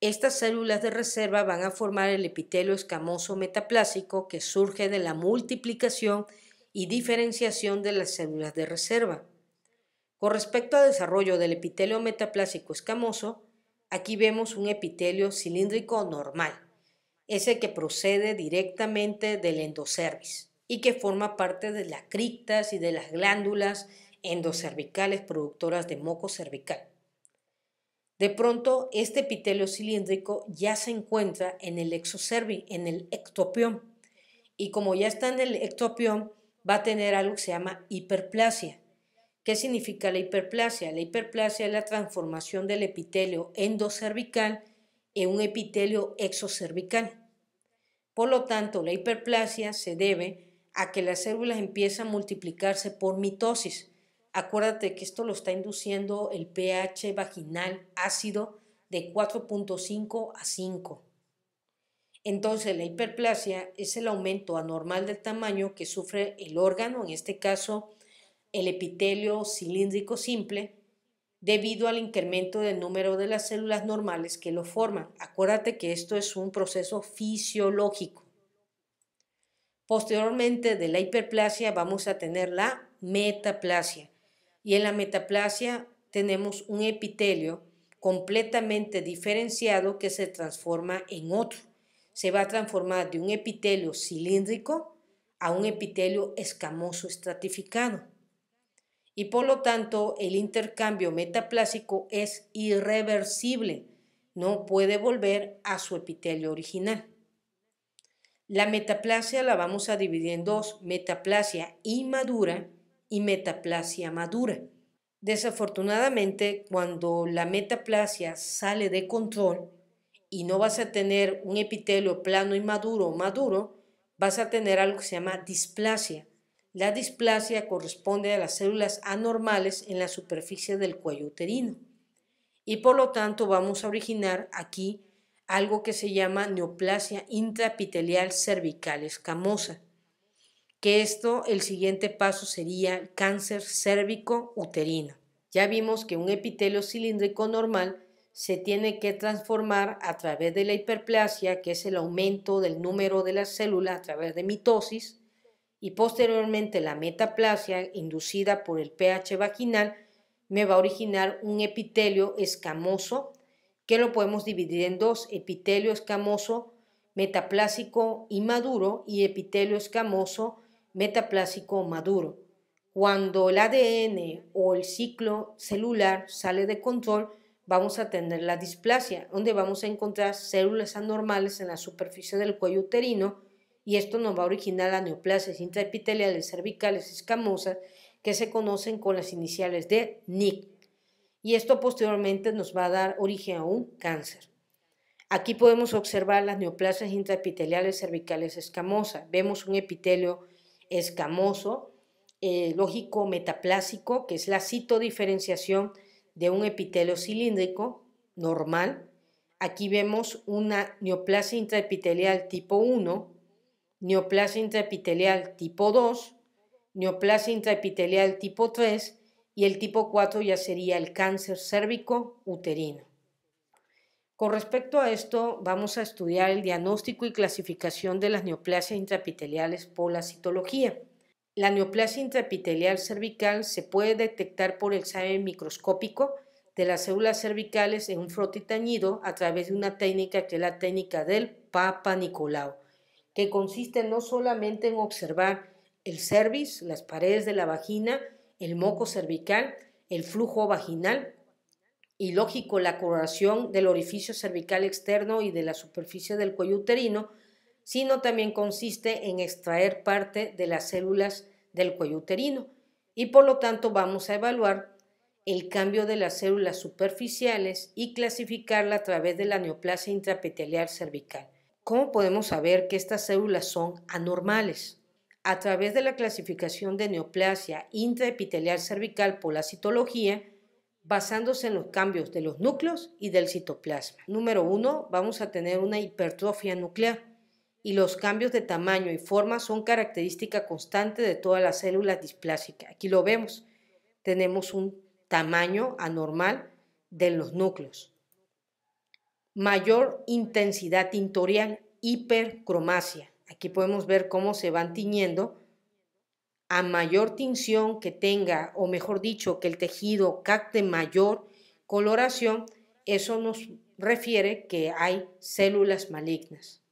Estas células de reserva van a formar el epitelio escamoso metaplásico que surge de la multiplicación y diferenciación de las células de reserva. Con respecto al desarrollo del epitelio metaplásico escamoso, aquí vemos un epitelio cilíndrico normal, ese que procede directamente del endocervix y que forma parte de las criptas y de las glándulas endocervicales productoras de moco cervical. De pronto, este epitelio cilíndrico ya se encuentra en el exocervix, en el ectopión, y como ya está en el ectopión, va a tener algo que se llama hiperplasia. ¿Qué significa la hiperplasia? La hiperplasia es la transformación del epitelio endocervical en un epitelio exocervical. Por lo tanto, la hiperplasia se debe a que las células empiezan a multiplicarse por mitosis. Acuérdate que esto lo está induciendo el pH vaginal ácido de 4.5 a 5. Entonces, la hiperplasia es el aumento anormal del tamaño que sufre el órgano, en este caso el epitelio cilíndrico simple, debido al incremento del número de las células normales que lo forman. Acuérdate que esto es un proceso fisiológico. Posteriormente de la hiperplasia vamos a tener la metaplasia. Y en la metaplasia tenemos un epitelio completamente diferenciado que se transforma en otro. Se va a transformar de un epitelio cilíndrico a un epitelio escamoso estratificado. Y por lo tanto el intercambio metaplásico es irreversible, no puede volver a su epitelio original. La metaplasia la vamos a dividir en dos, metaplasia inmadura y metaplasia madura. Desafortunadamente, cuando la metaplasia sale de control y no vas a tener un epitelio plano inmaduro o maduro, vas a tener algo que se llama displasia. La displasia corresponde a las células anormales en la superficie del cuello uterino y por lo tanto vamos a originar aquí algo que se llama neoplasia intraepitelial cervical escamosa, que esto, el siguiente paso sería cáncer cérvico uterino. Ya vimos que un epitelio cilíndrico normal se tiene que transformar a través de la hiperplasia, que es el aumento del número de las células a través de mitosis, y posteriormente la metaplasia inducida por el pH vaginal me va a originar un epitelio escamoso que lo podemos dividir en dos, epitelio escamoso metaplásico inmaduro y epitelio escamoso metaplásico maduro. Cuando el ADN o el ciclo celular sale de control, vamos a tener la displasia, donde vamos a encontrar células anormales en la superficie del cuello uterino, y esto nos va a originar las neoplasias intraepiteliales cervicales escamosas que se conocen con las iniciales de NIC, y esto posteriormente nos va a dar origen a un cáncer. Aquí podemos observar las neoplasias intraepiteliales cervicales escamosas. Vemos un epitelio escamoso, lógico metaplásico, que es la citodiferenciación de un epitelio cilíndrico normal. Aquí vemos una neoplasia intraepitelial tipo 1, neoplasia intraepitelial tipo 2, neoplasia intraepitelial tipo 3 y el tipo 4 ya sería el cáncer cérvico uterino. Con respecto a esto, vamos a estudiar el diagnóstico y clasificación de las neoplasias intraepiteliales por la citología. La neoplasia intraepitelial cervical se puede detectar por examen microscópico de las células cervicales en un frote tañido a través de una técnica que es la técnica del Papa Nicolau, que consiste no solamente en observar el cervix, las paredes de la vagina, el moco cervical, el flujo vaginal y lógico la coloración del orificio cervical externo y de la superficie del cuello uterino, sino también consiste en extraer parte de las células del cuello uterino y por lo tanto vamos a evaluar el cambio de las células superficiales y clasificarla a través de la neoplasia intraepitelial cervical. ¿Cómo podemos saber que estas células son anormales? A través de la clasificación de neoplasia intraepitelial cervical por la citología, basándose en los cambios de los núcleos y del citoplasma. Número 1, vamos a tener una hipertrofia nuclear y los cambios de tamaño y forma son característica constante de todas las células displásicas. Aquí lo vemos, tenemos un tamaño anormal de los núcleos. Mayor intensidad tintorial, hipercromasia. Aquí podemos ver cómo se van tiñendo. A mayor tinción que tenga, o mejor dicho, que el tejido capte mayor coloración, eso nos refiere que hay células malignas.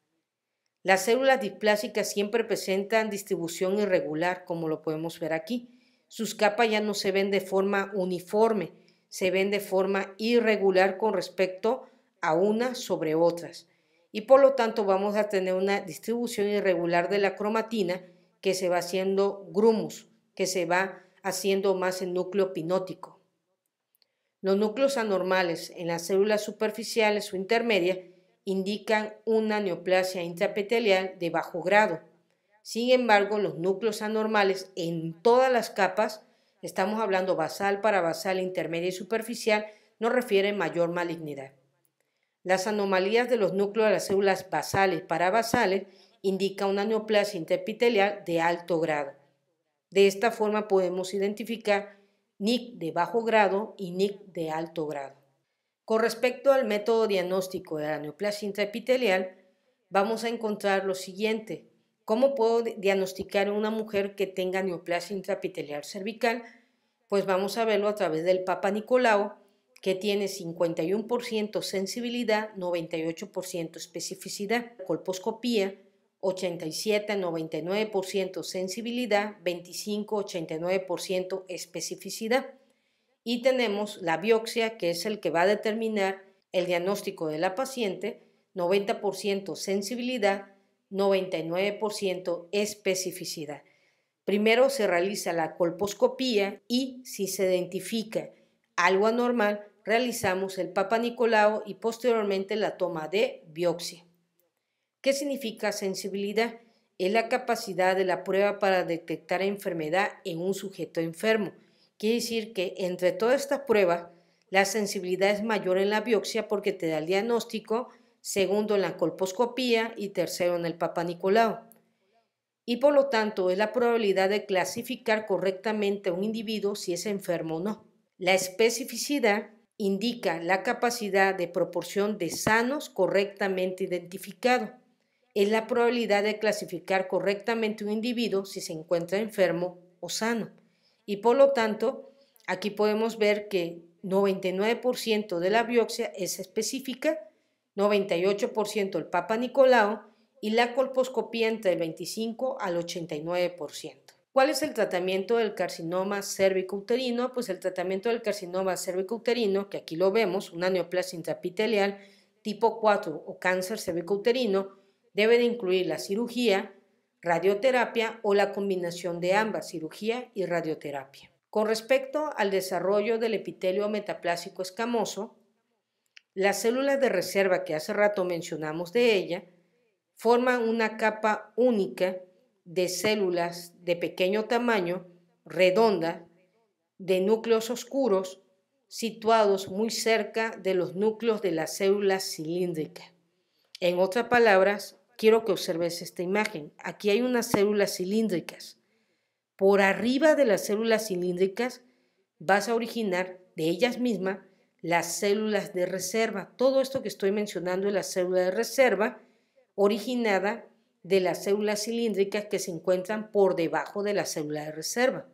Las células displásicas siempre presentan distribución irregular, como lo podemos ver aquí. Sus capas ya no se ven de forma uniforme, se ven de forma irregular con respecto a unas sobre otras. Y por lo tanto vamos a tener una distribución irregular de la cromatina que se va haciendo grumus, que se va haciendo más el núcleo pinótico. Los núcleos anormales en las células superficiales o intermedias indican una neoplasia intraepitelial de bajo grado. Sin embargo, los núcleos anormales en todas las capas, estamos hablando basal, parabasal, intermedia y superficial, nos refieren mayor malignidad. Las anomalías de los núcleos de las células basales, parabasales, indica una neoplasia intraepitelial de alto grado. De esta forma podemos identificar NIC de bajo grado y NIC de alto grado. Con respecto al método diagnóstico de la neoplasia intraepitelial, vamos a encontrar lo siguiente. ¿Cómo puedo diagnosticar en una mujer que tenga neoplasia intraepitelial cervical? Pues vamos a verlo a través del Papa Nicolau, que tiene 51% sensibilidad, 98% especificidad. Colposcopía, 87-99% sensibilidad, 25-89% especificidad. Y tenemos la biopsia, que es el que va a determinar el diagnóstico de la paciente, 90% sensibilidad, 99% especificidad. Primero se realiza la colposcopía y si se identifica algo anormal, realizamos el Papa Nicolau y posteriormente la toma de biopsia. ¿Qué significa sensibilidad? Es la capacidad de la prueba para detectar enfermedad en un sujeto enfermo. Quiere decir que entre todas estas pruebas, la sensibilidad es mayor en la biopsia porque te da el diagnóstico, segundo en la colposcopía y tercero en el Papa Nicolau. Y por lo tanto es la probabilidad de clasificar correctamente a un individuo si es enfermo o no. La especificidad indica la capacidad de proporción de sanos correctamente identificados. Es la probabilidad de clasificar correctamente un individuo si se encuentra enfermo o sano. Y por lo tanto, aquí podemos ver que 99% de la biopsia es específica, 98% el Papa Nicolau y la colposcopía entre el 25 al 89%. ¿Cuál es el tratamiento del carcinoma cérvico-uterino? Pues el tratamiento del carcinoma cérvico-uterino, que aquí lo vemos, una neoplasia intraepitelial tipo 4 o cáncer cérvico-uterino, debe de incluir la cirugía, radioterapia o la combinación de ambas, cirugía y radioterapia. Con respecto al desarrollo del epitelio metaplásico escamoso, las células de reserva que hace rato mencionamos de ella forman una capa única de células de pequeño tamaño, redonda, de núcleos oscuros, situados muy cerca de los núcleos de las células cilíndricas. En otras palabras, quiero que observes esta imagen. Aquí hay unas células cilíndricas. Por arriba de las células cilíndricas vas a originar de ellas mismas las células de reserva. Todo esto que estoy mencionando es la célula de reserva originada de las células cilíndricas que se encuentran por debajo de la célula de reserva.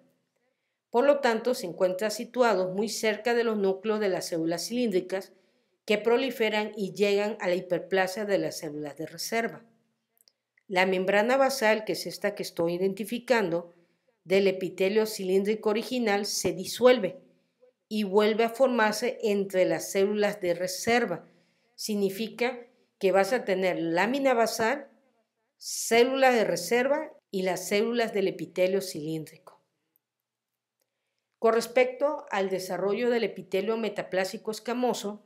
Por lo tanto, se encuentran situados muy cerca de los núcleos de las células cilíndricas que proliferan y llegan a la hiperplasia de las células de reserva. La membrana basal, que es esta que estoy identificando, del epitelio cilíndrico original se disuelve y vuelve a formarse entre las células de reserva. Significa que vas a tener lámina basal células de reserva y las células del epitelio cilíndrico. Con respecto al desarrollo del epitelio metaplásico escamoso,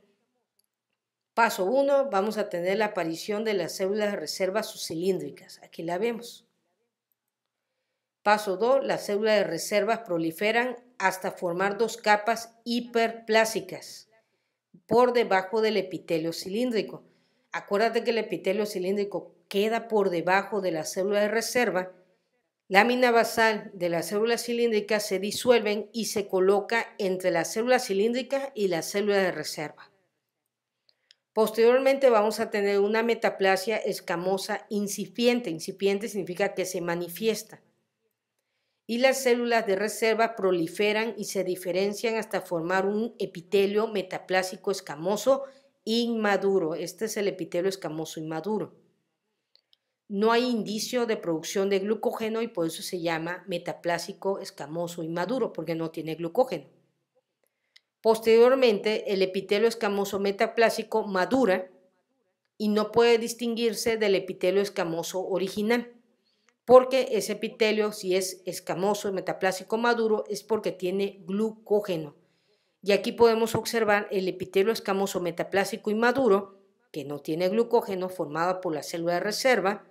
paso 1, vamos a tener la aparición de las células de reserva subcilíndricas. Aquí la vemos. Paso 2, las células de reserva proliferan hasta formar dos capas hiperplásicas por debajo del epitelio cilíndrico. Acuérdate que el epitelio cilíndrico queda por debajo de la célula de reserva. Lámina basal de las células cilíndricas se disuelven y se coloca entre la célula cilíndrica y la célula de reserva. Posteriormente vamos a tener una metaplasia escamosa incipiente. Incipiente significa que se manifiesta. Y las células de reserva proliferan y se diferencian hasta formar un epitelio metaplásico escamoso inmaduro. Este es el epitelio escamoso inmaduro. No hay indicio de producción de glucógeno y por eso se llama metaplásico escamoso inmaduro, porque no tiene glucógeno. Posteriormente, el epitelio escamoso metaplásico madura y no puede distinguirse del epitelio escamoso original, porque ese epitelio, si es escamoso metaplásico maduro, es porque tiene glucógeno. Y aquí podemos observar el epitelio escamoso metaplásico inmaduro, que no tiene glucógeno, formado por la célula de reserva,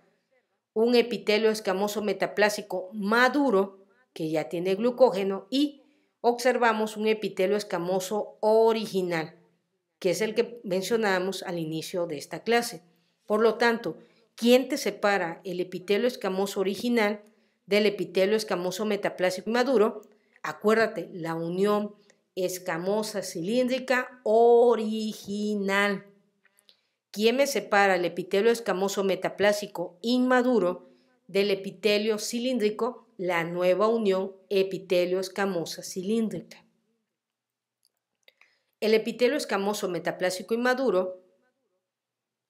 un epitelio escamoso metaplásico maduro, que ya tiene glucógeno, y observamos un epitelio escamoso original, que es el que mencionamos al inicio de esta clase. Por lo tanto, ¿quién te separa el epitelio escamoso original del epitelio escamoso metaplásico maduro? Acuérdate, la unión escamosa cilíndrica original. ¿Quién me separa el epitelio escamoso metaplásico inmaduro del epitelio cilíndrico? La nueva unión epitelio escamosa cilíndrica. El epitelio escamoso metaplásico inmaduro,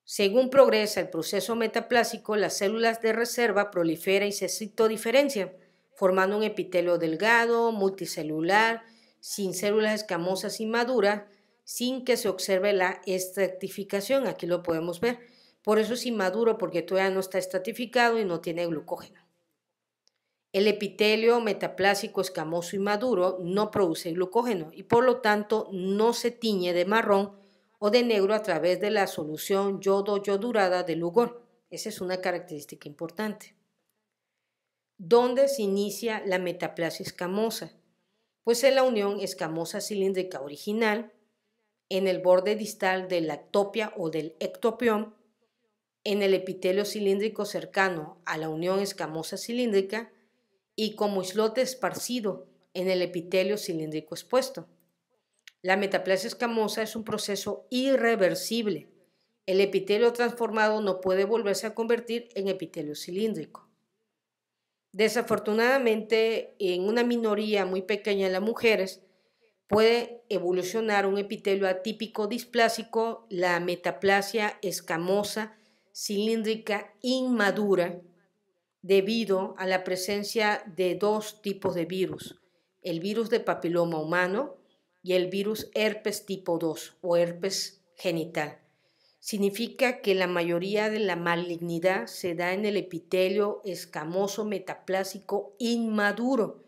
según progresa el proceso metaplásico, las células de reserva proliferan y se citodiferencian, formando un epitelio delgado, multicelular, sin células escamosas inmaduras, sin que se observe la estratificación. Aquí lo podemos ver. Por eso es inmaduro, porque todavía no está estratificado y no tiene glucógeno. El epitelio metaplásico escamoso inmaduro no produce glucógeno y por lo tanto no se tiñe de marrón o de negro a través de la solución yodo-yodurada de Lugol. Esa es una característica importante. ¿Dónde se inicia la metaplasia escamosa? Pues en la unión escamosa cilíndrica original, en el borde distal de la ectopia o del ectopión, en el epitelio cilíndrico cercano a la unión escamosa cilíndrica y como islote esparcido en el epitelio cilíndrico expuesto. La metaplasia escamosa es un proceso irreversible. El epitelio transformado no puede volverse a convertir en epitelio cilíndrico. Desafortunadamente, en una minoría muy pequeña de las mujeres, puede evolucionar un epitelio atípico displásico, la metaplasia escamosa cilíndrica inmadura, debido a la presencia de dos tipos de virus, el virus de papiloma humano y el virus herpes tipo 2 o herpes genital. Significa que la mayoría de la malignidad se da en el epitelio escamoso metaplásico inmaduro,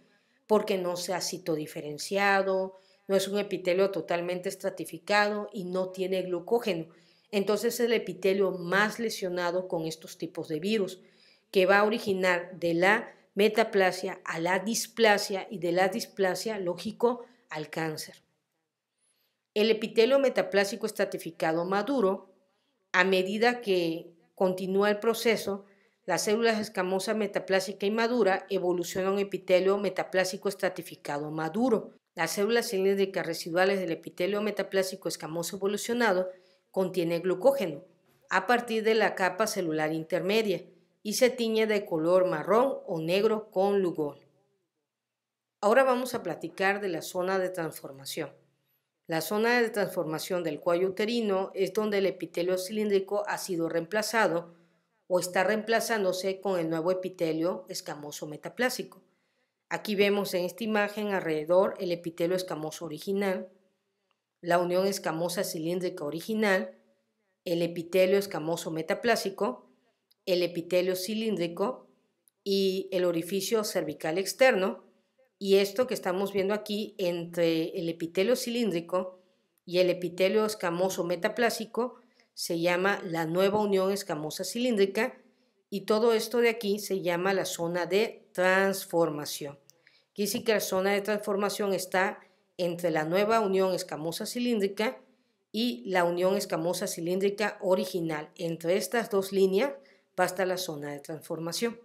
porque no se ha citodiferenciado, no es un epitelio totalmente estratificado y no tiene glucógeno. Entonces es el epitelio más lesionado con estos tipos de virus, que va a originar de la metaplasia a la displasia y de la displasia, lógico, al cáncer. El epitelio metaplásico estratificado maduro, a medida que continúa el proceso, las células escamosas metaplásica inmadura evolucionan a un epitelio metaplásico estratificado maduro. Las células cilíndricas residuales del epitelio metaplásico escamoso evolucionado contienen glucógeno a partir de la capa celular intermedia y se tiñe de color marrón o negro con Lugol. Ahora vamos a platicar de la zona de transformación. La zona de transformación del cuello uterino es donde el epitelio cilíndrico ha sido reemplazado o está reemplazándose con el nuevo epitelio escamoso metaplásico. Aquí vemos en esta imagen alrededor el epitelio escamoso original, la unión escamosa cilíndrica original, el epitelio escamoso metaplásico, el epitelio cilíndrico y el orificio cervical externo, y esto que estamos viendo aquí entre el epitelio cilíndrico y el epitelio escamoso metaplásico se llama la nueva unión escamosa cilíndrica, y todo esto de aquí se llama la zona de transformación. Quiere decir que la zona de transformación está entre la nueva unión escamosa cilíndrica y la unión escamosa cilíndrica original. Entre estas dos líneas va a estar la zona de transformación.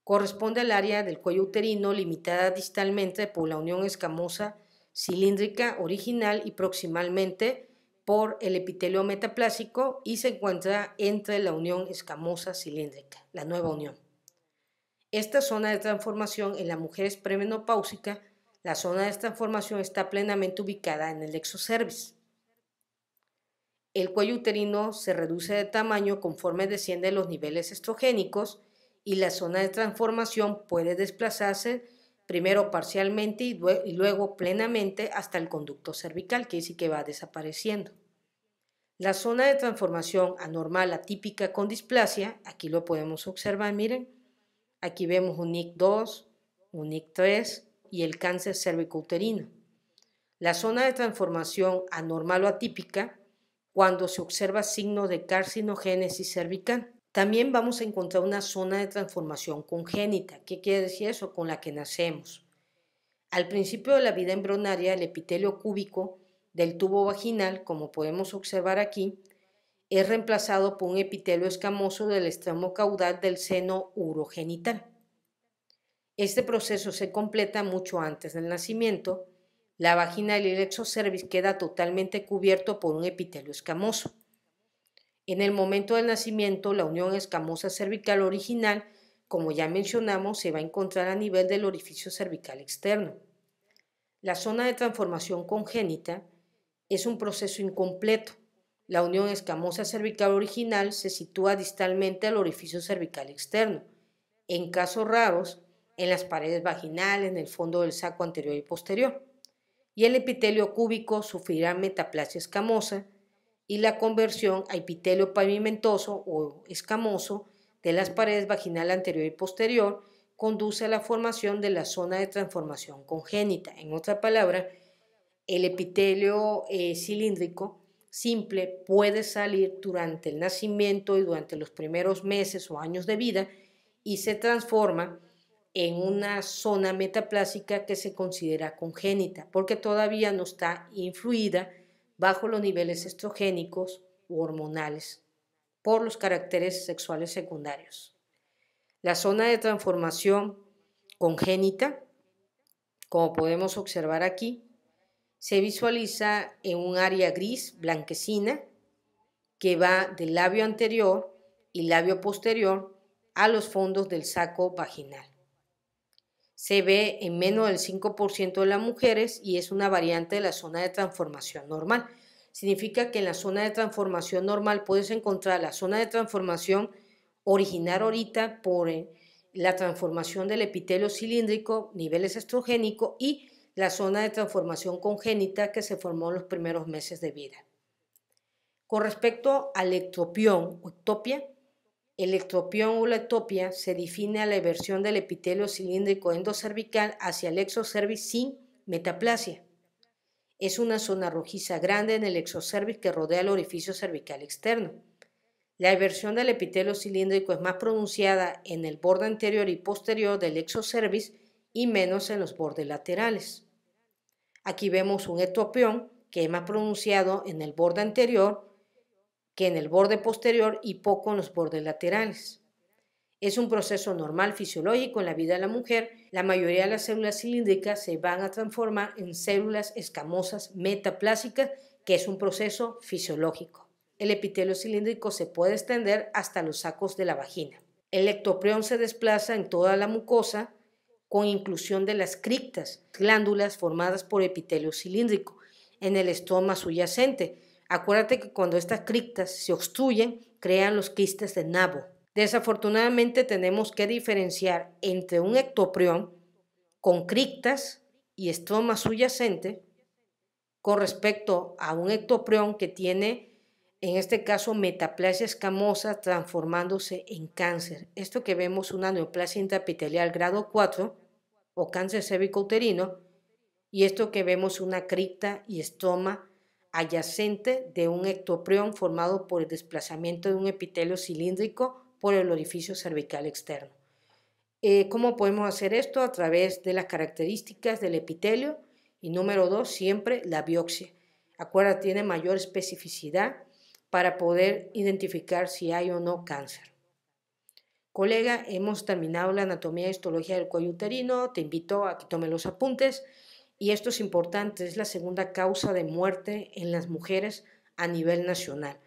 Corresponde al área del cuello uterino limitada distalmente por la unión escamosa cilíndrica original y proximalmente por el epitelio metaplásico, y se encuentra entre la unión escamosa cilíndrica, la nueva unión. Esta zona de transformación en la mujer es premenopáusica. La zona de transformación está plenamente ubicada en el exocervix. El cuello uterino se reduce de tamaño conforme descienden los niveles estrogénicos, y la zona de transformación puede desplazarse primero parcialmente y luego plenamente hasta el conducto cervical, que dice que va desapareciendo. La zona de transformación anormal atípica con displasia, aquí lo podemos observar, miren, aquí vemos un NIC2, un NIC3 y el cáncer cervicouterino. La zona de transformación anormal o atípica cuando se observa signo de carcinogénesis cervical. También vamos a encontrar una zona de transformación congénita. ¿Qué quiere decir eso? Con la que nacemos. Al principio de la vida embrionaria, el epitelio cúbico del tubo vaginal, como podemos observar aquí, es reemplazado por un epitelio escamoso del extremo caudal del seno urogenital. Este proceso se completa mucho antes del nacimiento. La vagina y el exocervix queda totalmente cubierto por un epitelio escamoso. En el momento del nacimiento, la unión escamosa cervical original, como ya mencionamos, se va a encontrar a nivel del orificio cervical externo. La zona de transformación congénita es un proceso incompleto. La unión escamosa cervical original se sitúa distalmente al orificio cervical externo. En casos raros, en las paredes vaginales, en el fondo del saco anterior y posterior. Y el epitelio cúbico sufrirá metaplasia escamosa y la conversión a epitelio pavimentoso o escamoso de las paredes vaginal anterior y posterior conduce a la formación de la zona de transformación congénita. En otra palabra, el epitelio cilíndrico simple puede salir durante el nacimiento y durante los primeros meses o años de vida y se transforma en una zona metaplásica que se considera congénita porque todavía no está influida bajo los niveles estrogénicos u hormonales por los caracteres sexuales secundarios. La zona de transformación congénita, como podemos observar aquí, se visualiza en un área gris blanquecina que va del labio anterior y labio posterior a los fondos del saco vaginal. Se ve en menos del 5% de las mujeres y es una variante de la zona de transformación normal. Significa que en la zona de transformación normal puedes encontrar la zona de transformación originar ahorita por la transformación del epitelio cilíndrico, niveles estrogénicos, y la zona de transformación congénita que se formó en los primeros meses de vida. Con respecto al ectropión o ectopia, el ectropión o la ectopia se define a la eversión del epitelio cilíndrico endocervical hacia el exocervix sin metaplasia. Es una zona rojiza grande en el exocervix que rodea el orificio cervical externo. La eversión del epitelio cilíndrico es más pronunciada en el borde anterior y posterior del exocervix y menos en los bordes laterales. Aquí vemos un ectropión que es más pronunciado en el borde anterior que en el borde posterior y poco en los bordes laterales. Es un proceso normal fisiológico en la vida de la mujer. La mayoría de las células cilíndricas se van a transformar en células escamosas metaplásicas, que es un proceso fisiológico. El epitelio cilíndrico se puede extender hasta los sacos de la vagina. El ectopión se desplaza en toda la mucosa con inclusión de las criptas, glándulas formadas por epitelio cilíndrico, en el estroma subyacente. Acuérdate que cuando estas criptas se obstruyen, crean los quistes de nabo. Desafortunadamente tenemos que diferenciar entre un ectoprión con criptas y estroma subyacente con respecto a un ectoprión que tiene en este caso metaplasia escamosa transformándose en cáncer. Esto que vemos una neoplasia intraepitelial grado 4 o cáncer cérvico-uterino, y esto que vemos una cripta y estroma adyacente de un ectoprión formado por el desplazamiento de un epitelio cilíndrico por el orificio cervical externo. ¿Cómo podemos hacer esto? A través de las características del epitelio y número 2, siempre la biopsia. Acuérdate, tiene mayor especificidad para poder identificar si hay o no cáncer. Colega, hemos terminado la anatomía y histología del cuello uterino. Te invito a que tomes los apuntes. Y esto es importante, es la segunda causa de muerte en las mujeres a nivel nacional.